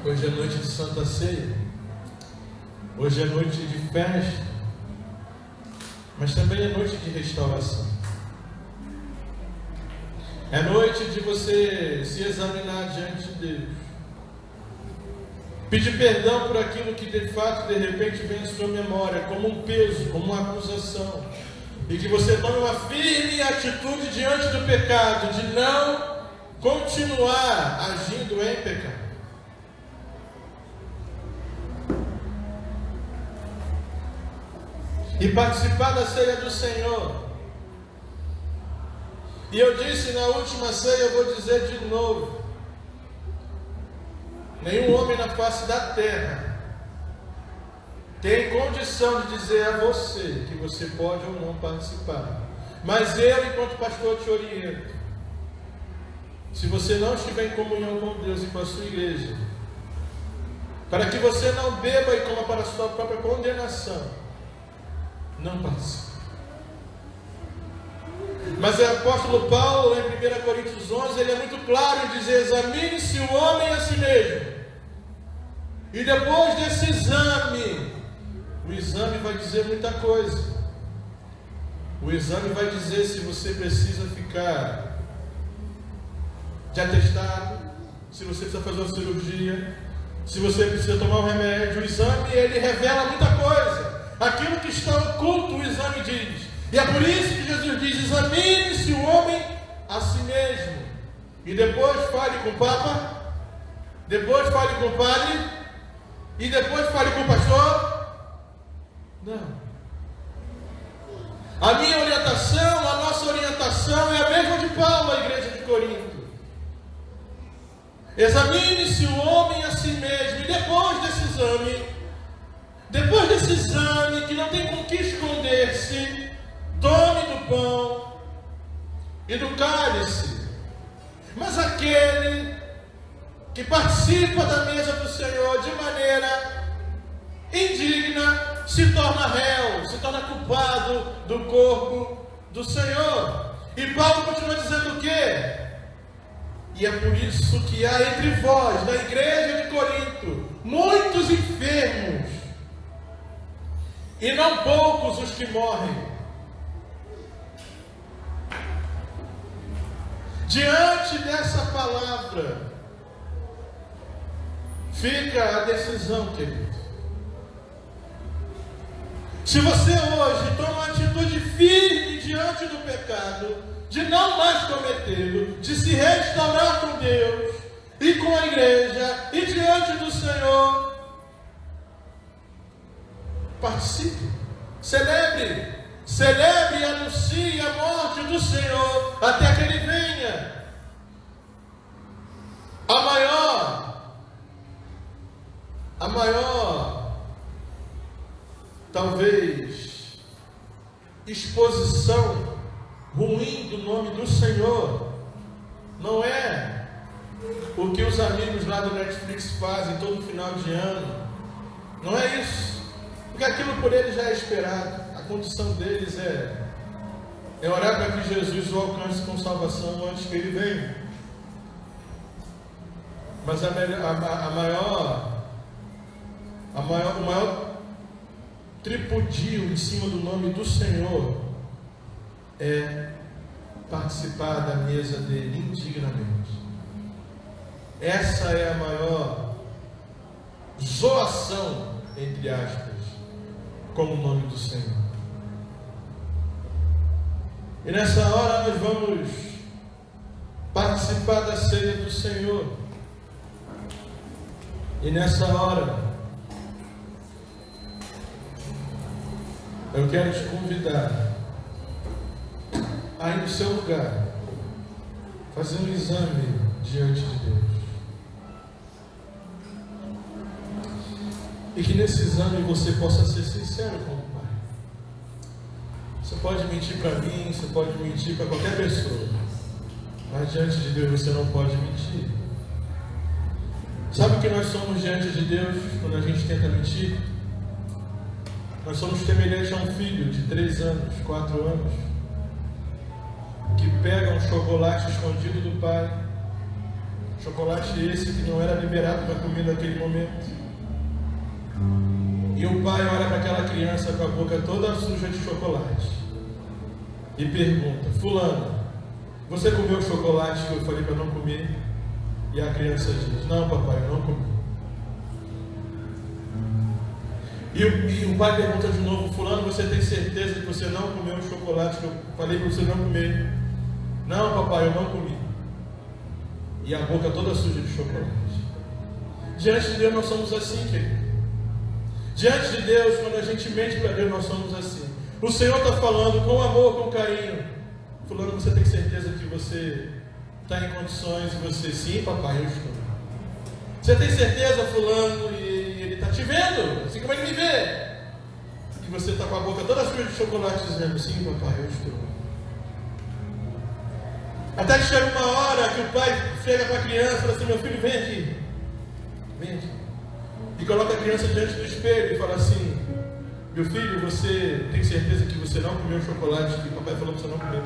Hoje é noite de Santa Ceia. Hoje é noite de festa. Mas também é noite de restauração. É noite de você se examinar diante de Deus. Pedir perdão por aquilo que de fato, de repente, vem em sua memória como um peso, como uma acusação. E que você tome uma firme atitude diante do pecado, de não continuar agindo em pecado. E participar da ceia do Senhor. E eu disse na última ceia, eu vou dizer de novo: nenhum homem na face da terra tem condição de dizer a você que você pode ou não participar. Mas eu, enquanto pastor, te oriento. Se você não estiver em comunhão com Deus e com a sua igreja, para que você não beba e coma para a sua própria condenação, não participe. Mas o apóstolo Paulo, em 1 Coríntios 11, ele é muito claro em dizer: examine-se o homem a si mesmo. E depois desse exame, o exame vai dizer muita coisa. O exame vai dizer se você precisa ficar de atestado, se você precisa fazer uma cirurgia, se você precisa tomar um remédio. O exame, ele revela muita coisa. Aquilo que está oculto, o exame diz. E é por isso que Jesus diz: examine-se o homem a si mesmo. E depois fale com o Papa, depois fale com o padre, e depois fale com o pastor. Não. A minha orientação, a nossa orientação é a mesma de Paulo à igreja de Corinto. Examine-se o homem a si mesmo. E depois desse exame que não tem com que esconder-se, tome do pão e do cálice. Mas aquele que participa da mesa do Senhor de maneira indigna se torna réu, se torna culpado do corpo do Senhor. E Paulo continua dizendo o quê? E é por isso que há entre vós, na igreja de Corinto, muitos enfermos, e não poucos os que morrem. Diante dessa palavra, fica a decisão, querido. Se você hoje toma uma atitude firme diante do pecado, de não mais cometê-lo, de se restaurar com Deus e com a igreja e diante do Senhor, participe, celebre e anuncie a morte do Senhor até que Ele venha. A maior, talvez, exposição ruim do nome do Senhor não é o que os amigos lá do Netflix fazem todo final de ano. Não é isso, porque aquilo por eles já é esperado. A condição deles é orar para que Jesus o alcance com salvação antes que Ele venha. Mas o maior tripudio em cima do nome do Senhor é participar da mesa dele indignamente. Essa é a maior zoação, entre aspas, com o nome do Senhor. E nessa hora nós vamos participar da ceia do Senhor. E nessa hora eu quero te convidar a ir no seu lugar, fazer um exame diante de Deus. E que nesse exame você possa ser sincero com o Pai. Você pode mentir para mim, você pode mentir para qualquer pessoa, mas diante de Deus você não pode mentir. Sabe o que nós somos diante de Deus quando a gente tenta mentir? Nós somos semelhantes a um filho de 3 anos, 4 anos, que pega um chocolate escondido do pai, chocolate esse que não era liberado para comer naquele momento. E o pai olha para aquela criança com a boca toda suja de chocolate e pergunta: fulano, você comeu o chocolate que eu falei para não comer? E a criança diz: não, papai, eu não comi. E o pai pergunta de novo: fulano, você tem certeza que você não comeu o chocolate que eu falei para você não comer? Não, papai, eu não comi. E a boca toda suja de chocolate. Diante de Deus nós somos assim, querido. Diante de Deus, quando a gente mente para Deus, nós somos assim. O Senhor está falando com amor, com carinho: fulano, você tem certeza que você está em condições? E você: sim, papai, eu estou. Você tem certeza, fulano? E ele está te vendo, assim como ele me vê. E você está com a boca toda suja de chocolate dizendo: sim, papai, eu estou. Até que chega uma hora que o pai chega para a criança e fala assim: meu filho, vem aqui, vem aqui. E coloca a criança diante do espelho e fala assim: meu filho, você tem certeza que você não comeu o chocolate que o papai falou para você não comer?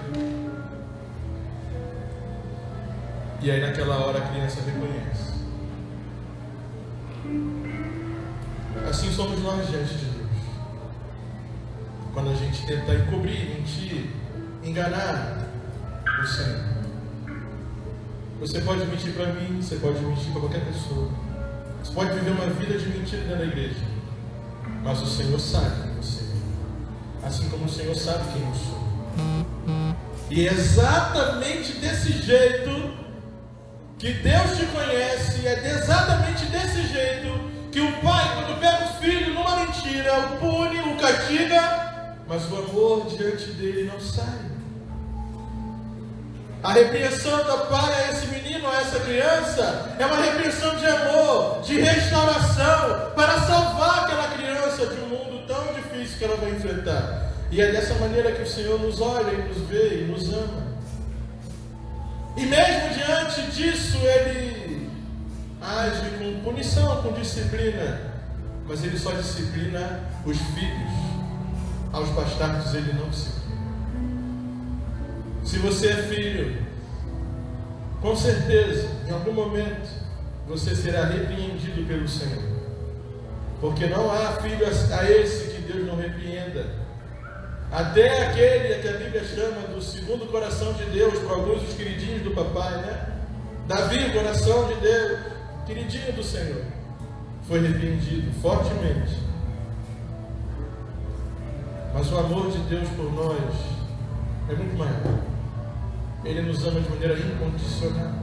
E aí naquela hora a criança reconhece. Assim somos nós diante de Deus. Quando a gente tenta encobrir, mentir, enganar o Senhor. Você pode mentir para mim, você pode mentir para qualquer pessoa. Você pode viver uma vida de mentira dentro da igreja. Mas o Senhor sabe quem você é. Assim como o Senhor sabe quem eu sou. E é exatamente desse jeito que Deus te conhece, é exatamente desse jeito que o pai, quando pega o filho numa mentira, o pune, o castiga, mas o amor diante dele não sai. A repreensão do pai a esse menino, a essa criança, é uma repreensão de amor, de restauração, para salvar aquela criança de um mundo tão difícil que ela vai enfrentar. E é dessa maneira que o Senhor nos olha e nos vê e nos ama. E mesmo diante disso, Ele age com punição, com disciplina. Mas Ele só disciplina os filhos. Aos bastardos Ele não disciplina. Se você é filho, com certeza, em algum momento, você será repreendido pelo Senhor. Porque não há filho a esse que Deus não repreenda. Até aquele que a Bíblia chama do segundo coração de Deus, para alguns os queridinhos do papai, né? Davi, o coração de Deus, queridinho do Senhor, foi repreendido fortemente. Mas o amor de Deus por nós é muito maior. Ele nos ama de maneira incondicional.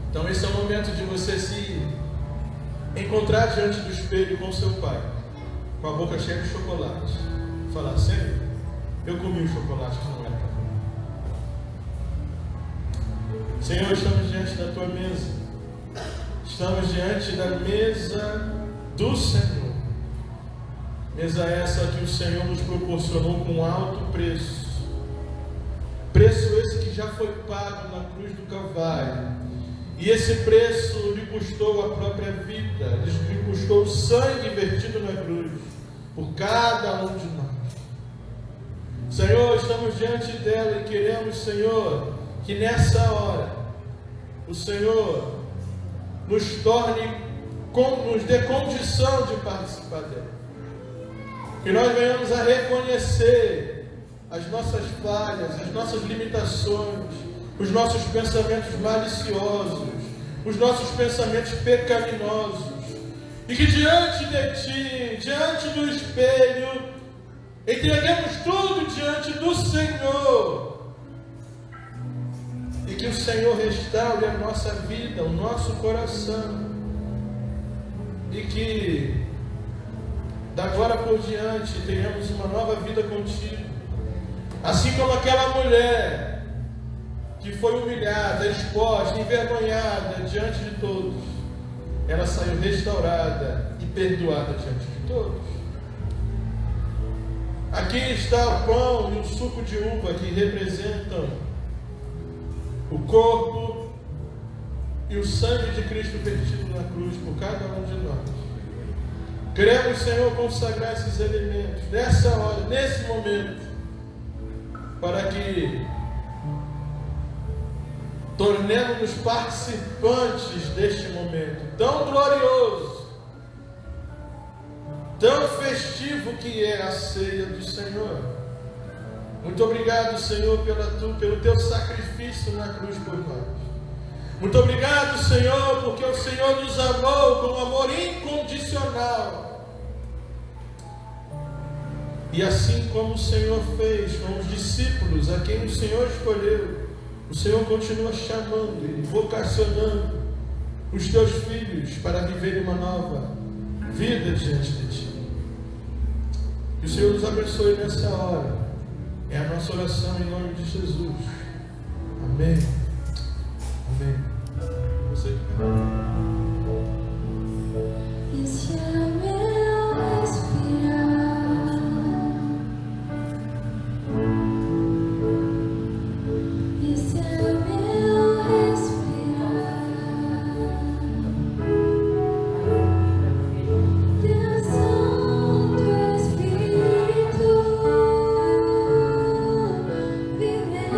Então esse é o momento de você se encontrar diante do espelho com seu pai, com a boca cheia de chocolate. Falar, Senhor, eu comi o chocolate que não era para comer. Senhor, estamos diante da tua mesa. Estamos diante da mesa do Senhor. Mesa essa que o Senhor nos proporcionou com alto preço. Preço esse que já foi pago na cruz do Calvário. E esse preço lhe custou a própria vida. Lhe custou o sangue vertido na cruz por cada um de nós. Senhor, estamos diante dela e queremos, Senhor, que nessa hora o Senhor nos dê condição de participar dela. Que nós venhamos a reconhecer as nossas falhas, as nossas limitações, os nossos pensamentos maliciosos, os nossos pensamentos pecaminosos. E que diante de Ti, diante do espelho, entreguemos tudo diante do Senhor. E que o Senhor restaure a nossa vida, o nosso coração. E que, da agora por diante, tenhamos uma nova vida contigo. Assim como aquela mulher que foi humilhada, exposta, envergonhada diante de todos, ela saiu restaurada e perdoada diante de todos. Aqui está o pão e o suco de uva que representam o corpo e o sangue de Cristo vertido na cruz por cada um de nós. Queremos, Senhor, consagrar esses elementos nessa hora, nesse momento, para que tornemos-nos participantes deste momento tão glorioso, tão festivo que é a ceia do Senhor. Muito obrigado, Senhor, pelo teu sacrifício na cruz por nós. Muito obrigado, Senhor, porque o Senhor nos amou com um amor incondicional. E assim como o Senhor fez com os discípulos a quem o Senhor escolheu, o Senhor continua chamando e vocacionando os teus filhos para viverem uma nova vida diante de Ti. Que o Senhor nos abençoe nessa hora. É a nossa oração em nome de Jesus. Amém. Amém. Você. Esse é meu respirar. Esse é meu respirar. Teu Santo Espírito vivendo.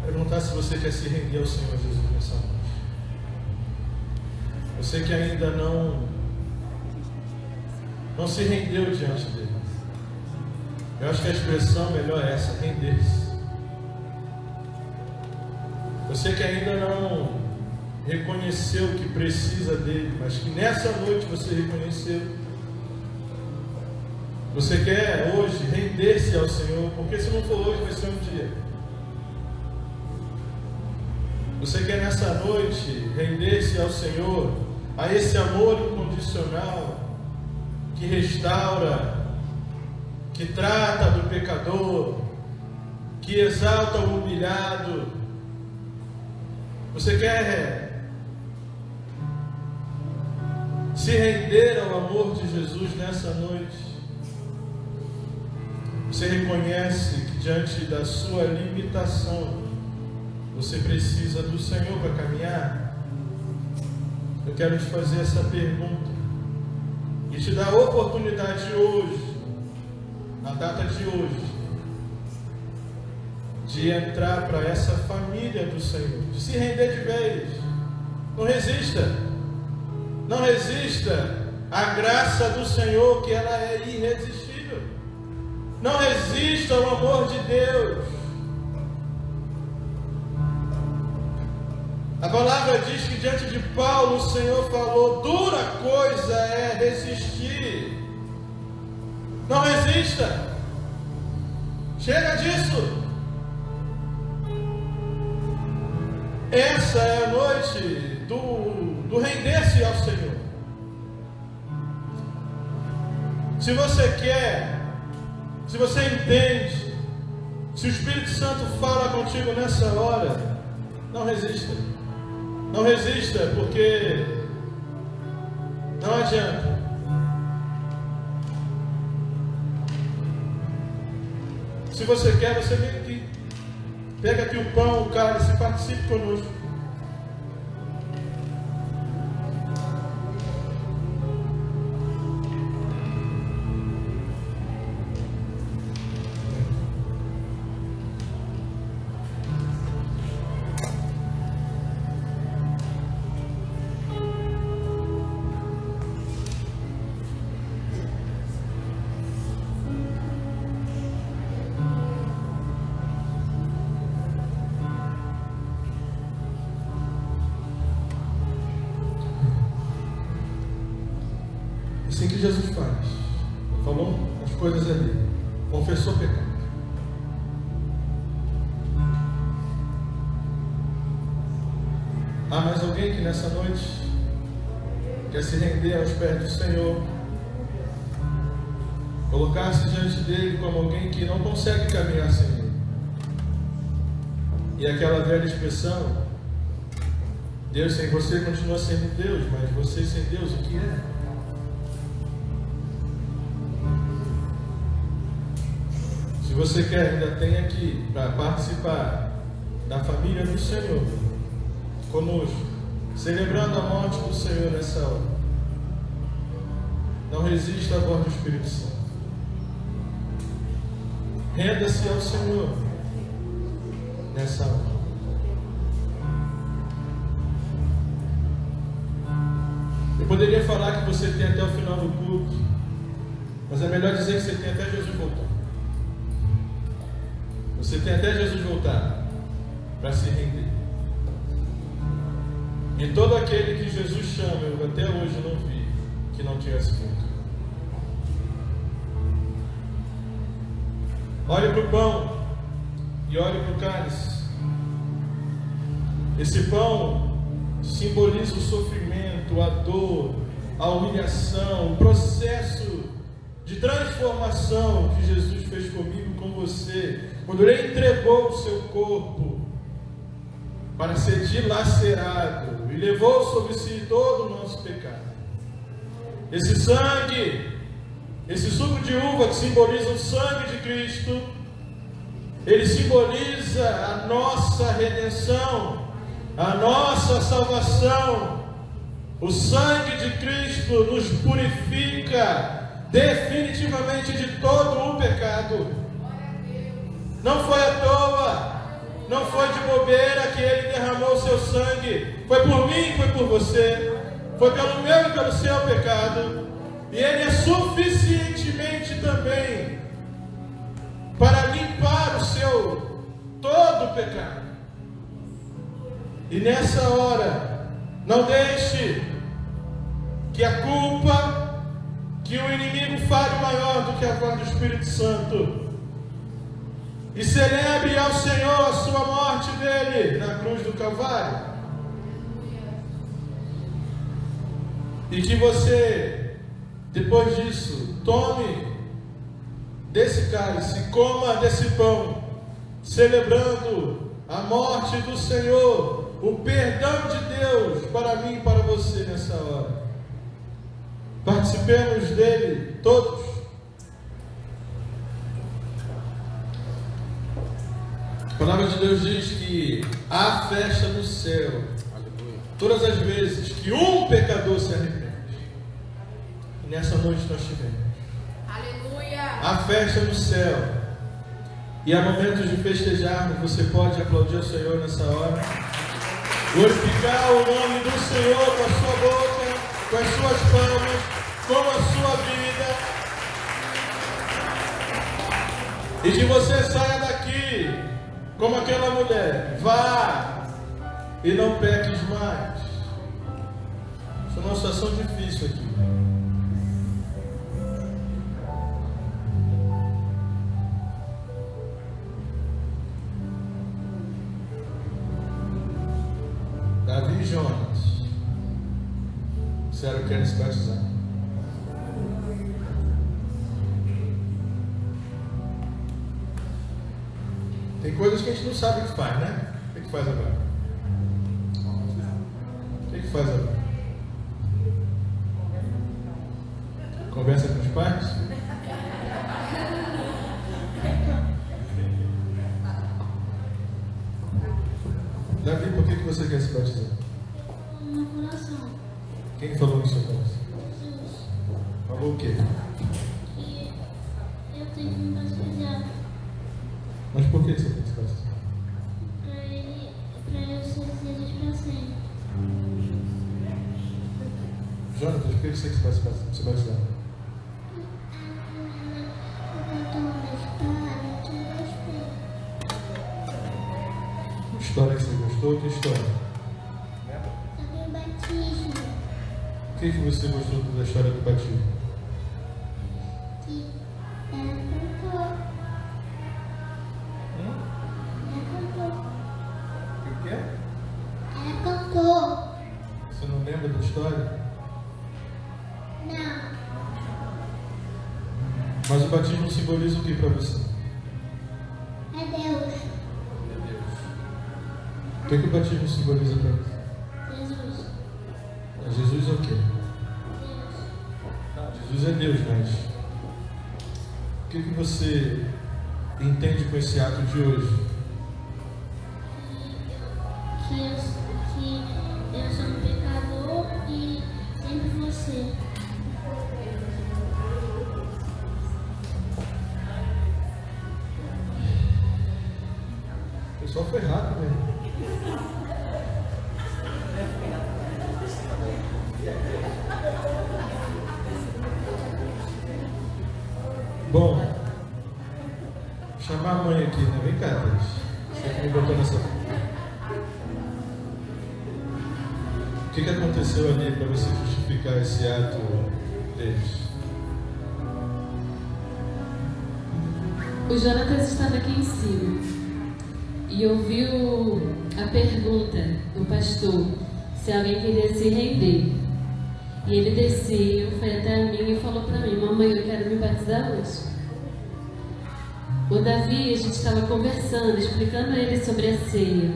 Perguntar se você quer se render ao Senhor Jesus nessa noite. Você que ainda não se rendeu diante dele. Eu acho que a expressão melhor é essa, render-se. Você que ainda não reconheceu que precisa dele, mas que nessa noite você reconheceu. Você quer hoje render-se ao Senhor, porque se não for hoje vai ser um dia. Você quer nessa noite render-se ao Senhor, a esse amor incondicional que restaura, que trata do pecador, que exalta o humilhado. Você quer se render ao amor de Jesus nessa noite? Você reconhece que diante da sua limitação você precisa do Senhor para caminhar? Eu quero te fazer essa pergunta e te dar a oportunidade hoje, na data de hoje, de entrar para essa família do Senhor, de se render de vez. Não resista, não resista à graça do Senhor, que ela é irresistível. Não resista ao amor de Deus. A palavra diz que diante de Paulo o Senhor falou: dura coisa é resistir. Não resista. Chega disso. Essa é a noite do render-se ao Senhor. Se você quer, se você entende, se o Espírito Santo fala contigo nessa hora, não resista. Não resista, porque não adianta. Se você quer, você vem aqui. Pega aqui o pão, o cálice, participe conosco. Assim que Jesus faz. Falou as coisas ali. Confessou o pecado. Há mais alguém que nessa noite quer se render aos pés do Senhor, colocar-se diante dele como alguém que não consegue caminhar sem ele? E aquela velha expressão, Deus sem você continua sendo Deus, mas você sem Deus, o que é? Se você quer, ainda tem aqui para participar da família do Senhor conosco, celebrando a morte do Senhor nessa hora. Não resista à voz do Espírito Santo. Renda-se ao Senhor nessa hora. Eu poderia falar que você tem até o final do culto, mas é melhor dizer que você tem até Jesus voltar. Você tem até Jesus voltar para se render. E todo aquele que Jesus chama, eu até hoje não vi que não tivesse feito. Olhe para o pão e olhe para o cálice. Esse pão simboliza o sofrimento, a dor, a humilhação, o processo de transformação que Jesus fez comigo, com você, quando Ele entregou o seu corpo para ser dilacerado e levou sobre si todo o nosso pecado. Esse sangue, esse suco de uva que simboliza o sangue de Cristo, ele simboliza a nossa redenção, a nossa salvação. O sangue de Cristo nos purifica definitivamente de todo o pecado. Não foi à toa, não foi de bobeira que Ele derramou o seu sangue. Foi por mim, foi por você, foi pelo meu e pelo seu pecado. E Ele é suficientemente também para limpar o seu todo o pecado. E nessa hora, não deixe que a culpa, que o inimigo fale maior do que a voz do Espírito Santo. E celebre ao Senhor a sua morte dele na cruz do Calvário. E que você, depois disso, tome desse cálice, coma desse pão, celebrando a morte do Senhor, o perdão de Deus para mim e para você nessa hora. Participemos dele todos. A palavra de Deus diz que há festa no céu, todas as vezes que um pecador se arrepende. E nessa noite nós tivemos. Aleluia. Há festa no céu. E há momentos de festejarmos. Você pode aplaudir o Senhor nessa hora, glorificar o nome do Senhor com a sua boca, com as suas palmas, com a sua vida. E que você saia daqui como aquela mulher. Vá e não peques mais. Isso é uma situação difícil aqui. Davi e Jonas disseram que querem se batizar. Tem coisas que a gente não sabe o que faz, né? O que faz agora? O que faz agora? Conversa com os pais? Davi, por que você quer se batizar? No coração. Quem falou no seu coração? Jesus. Falou o quê? Que eu tenho que me batizar. Mas por que você tem que se batizar? Para eu ser feliz para sempre. Jonas, por que você tem que se batizar? Que história que você gostou? Que história? Sobre o batismo. O que você gostou da história do batismo? E ela cantou. Ela cantou. O quê? Ela cantou. Você não lembra da história? Não. Mas o batismo simboliza o que para você? É Deus. É Deus. O que o batismo simboliza para você? Jesus. Jesus é o quê? Deus. Jesus é Deus, mas o que você entende com esse ato de hoje? Que eu sou um pecador e sempre você. O pessoal foi rápido, né? Bom, vou chamar a mãe aqui, né? Vem cá, Deus. Você que me botou nessa. O que aconteceu ali para você justificar esse ato deles? O Jonatas estava aqui em cima e ouviu a pergunta do pastor se alguém queria se render. E ele desceu, foi até mim e falou para mim: mamãe, eu quero me batizar hoje. O Davi, a gente estava conversando, explicando a ele sobre a ceia.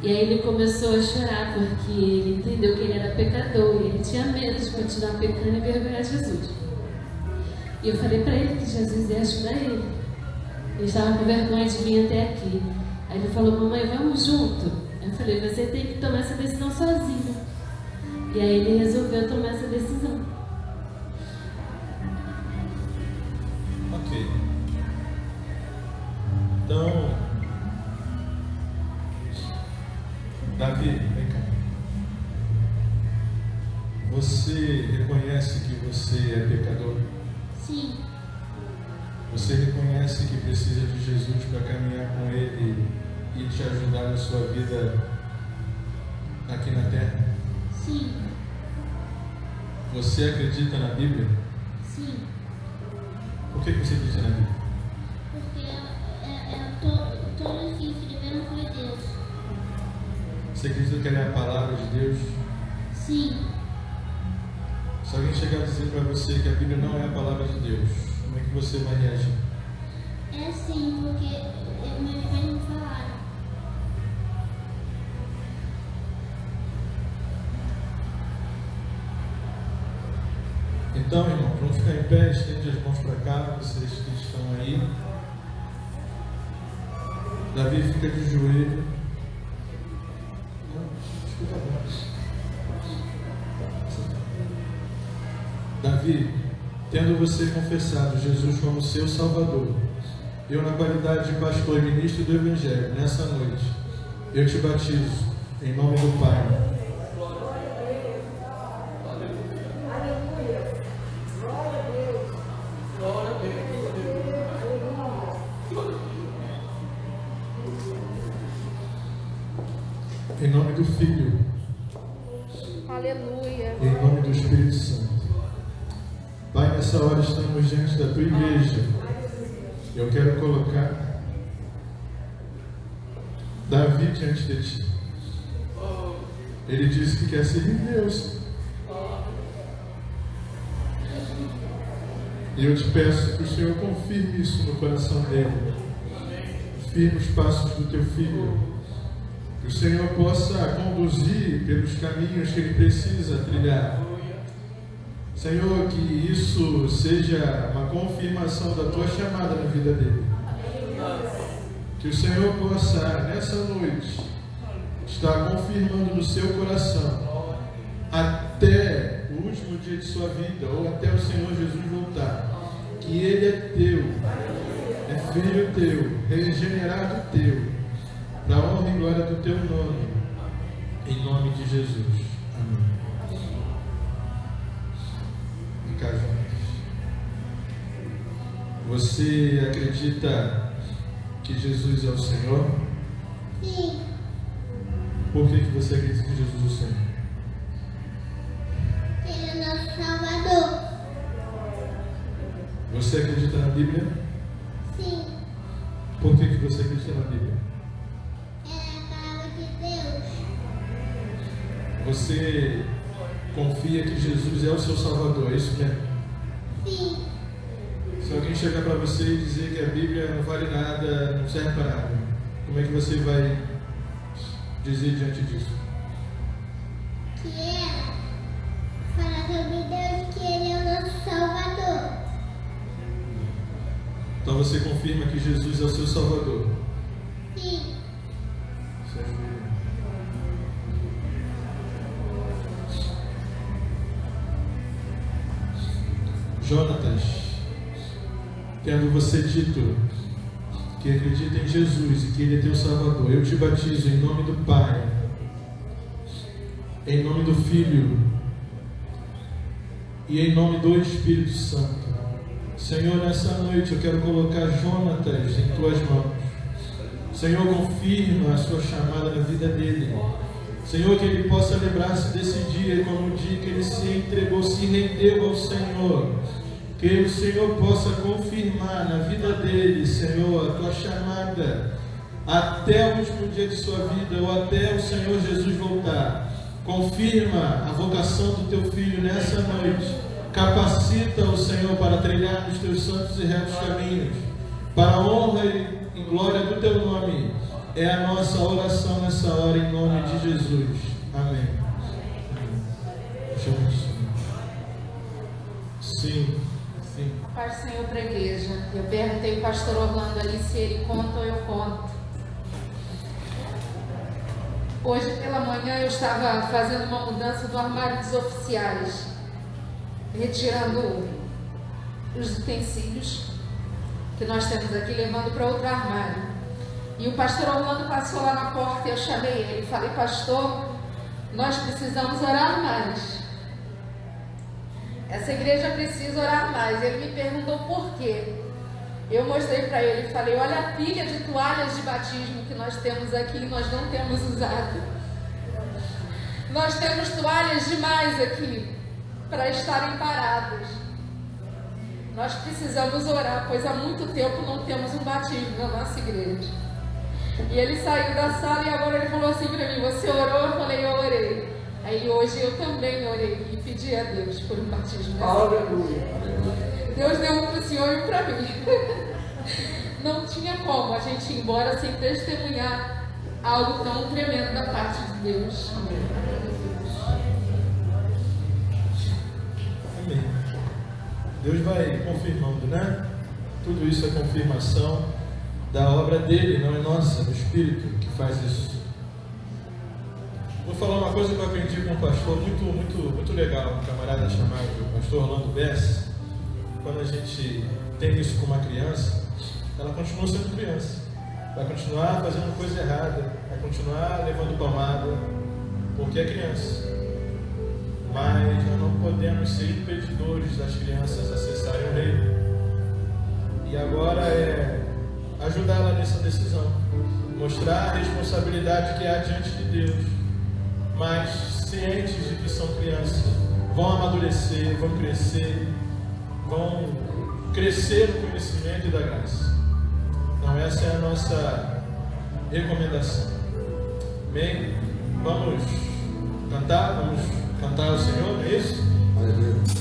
E aí ele começou a chorar porque ele entendeu que ele era pecador e ele tinha medo de continuar pecando e envergonhar Jesus. E eu falei para ele que Jesus ia ajudar ele. Ele estava com vergonha de vir até aqui. Aí ele falou: mamãe, vamos junto? Eu falei: você tem que tomar essa decisão sozinho. E aí ele resolveu tomar essa decisão. Ok. Então, Davi, vem cá. Você reconhece que você é pecador? Sim. Você reconhece que precisa de Jesus para caminhar com Ele e te ajudar na sua vida aqui na Terra? Sim. Você acredita na Bíblia? Sim. Por que você acredita na Bíblia? Porque todos que escreveram foi Deus. Você acredita que ela é a palavra de Deus? Sim. Se alguém chegar a dizer para você que a Bíblia não é a palavra de Deus, como é que você vai reagir? É sim, porque meus pais me falaram. Então, irmãos, vamos ficar em pé, estende as mãos para cá, vocês que estão aí. Davi, fica de joelho. Não, escuta a voz. Davi, tendo você confessado Jesus como seu Salvador, eu, na qualidade de pastor e ministro do Evangelho, nessa noite, eu te batizo em nome do Pai, em nome do Filho, Aleluia. em nome do Espírito Santo. Pai, nessa hora estamos diante da tua igreja. Eu quero colocar Davi diante de ti. Ele disse que quer servir Deus. E eu te peço que o Senhor confirme isso no coração dele. Firme os passos do teu filho. Que o Senhor possa conduzir pelos caminhos que ele precisa trilhar. Senhor, que isso seja uma confirmação da tua chamada na vida dele. Que o Senhor possa, nessa noite, estar confirmando no seu coração, até o último dia de sua vida, ou até o Senhor Jesus voltar, que ele é teu, é filho teu, regenerado teu, para a honra e glória do teu nome, em nome de Jesus. Amém. Vem cá, Jonas. Você acredita que Jesus é o Senhor? Sim. Por que você acredita que Jesus é o Senhor? Ele é nosso Salvador. Você Bíblia? Sim. Por que você acredita na Bíblia? É a palavra de Deus. Você confia que Jesus é o seu Salvador, é isso mesmo? Sim. Se alguém chegar para você e dizer que a Bíblia não vale nada, não serve para nada, como é que você vai dizer diante disso? Que ela fala sobre Deus, que Ele é o nosso Salvador. Então você confirma que Jesus é o seu Salvador? Sim. Jonatas, tendo você dito que acredita em Jesus e que Ele é teu Salvador, eu te batizo em nome do Pai, em nome do Filho e em nome do Espírito Santo. Senhor, nessa noite eu quero colocar Jonatas em tuas mãos. Senhor, confirma a sua chamada na vida dele. Senhor, que ele possa lembrar-se desse dia como o dia que ele se entregou, se rendeu ao Senhor. Que o Senhor possa confirmar na vida dele, Senhor, a tua chamada até o último dia de sua vida ou até o Senhor Jesus voltar. Confirma a vocação do teu filho nessa noite. Capacita o Senhor para trilhar nos teus santos e retos caminhos, para a honra e glória do teu nome. É a nossa oração nessa hora, em nome de Jesus. Amém. Sim, sim. Paz do Senhor para a igreja. Eu perguntei ao pastor Orlando ali se ele conta ou eu conto. Hoje pela manhã eu estava fazendo uma mudança do armário dos oficiais, retirando os utensílios que nós temos aqui, levando para outro armário. E o pastor Orlando passou lá na porta e eu chamei ele e falei: pastor, nós precisamos orar mais. Essa igreja precisa orar mais. Ele me perguntou por quê. Eu mostrei para ele e falei: olha a pilha de toalhas de batismo que nós temos aqui e nós não temos usado. Nós temos toalhas demais aqui para estarem paradas. Nós precisamos orar, pois há muito tempo não temos um batismo na nossa igreja. E ele saiu da sala e agora ele falou assim para mim: você orou? Eu falei: eu orei. Aí hoje eu também orei e pedi a Deus por um batismo nessa igreja. Deus deu um para o senhor e para mim. Não tinha como a gente ir embora sem testemunhar algo tão tremendo da parte de Deus. Amém. Deus vai confirmando, né? Tudo isso é confirmação da obra dele, não é nossa, do Espírito que faz isso. Vou falar uma coisa que eu aprendi com um pastor muito legal, um camarada chamado pastor Orlando Bess. Quando a gente tem isso com uma criança, ela continua sendo criança, vai continuar fazendo coisa errada, vai continuar levando palmada, porque é criança. Mas nós não podemos ser impedidores das crianças acessarem o reino. E agora é ajudá-la nessa decisão, mostrar a responsabilidade que há diante de Deus, mas cientes de que são crianças, vão amadurecer, vão crescer, vão crescer no conhecimento e da graça. Então essa é a nossa recomendação. Amém? Vamos cantar ao Senhor, não é isso? Aleluia.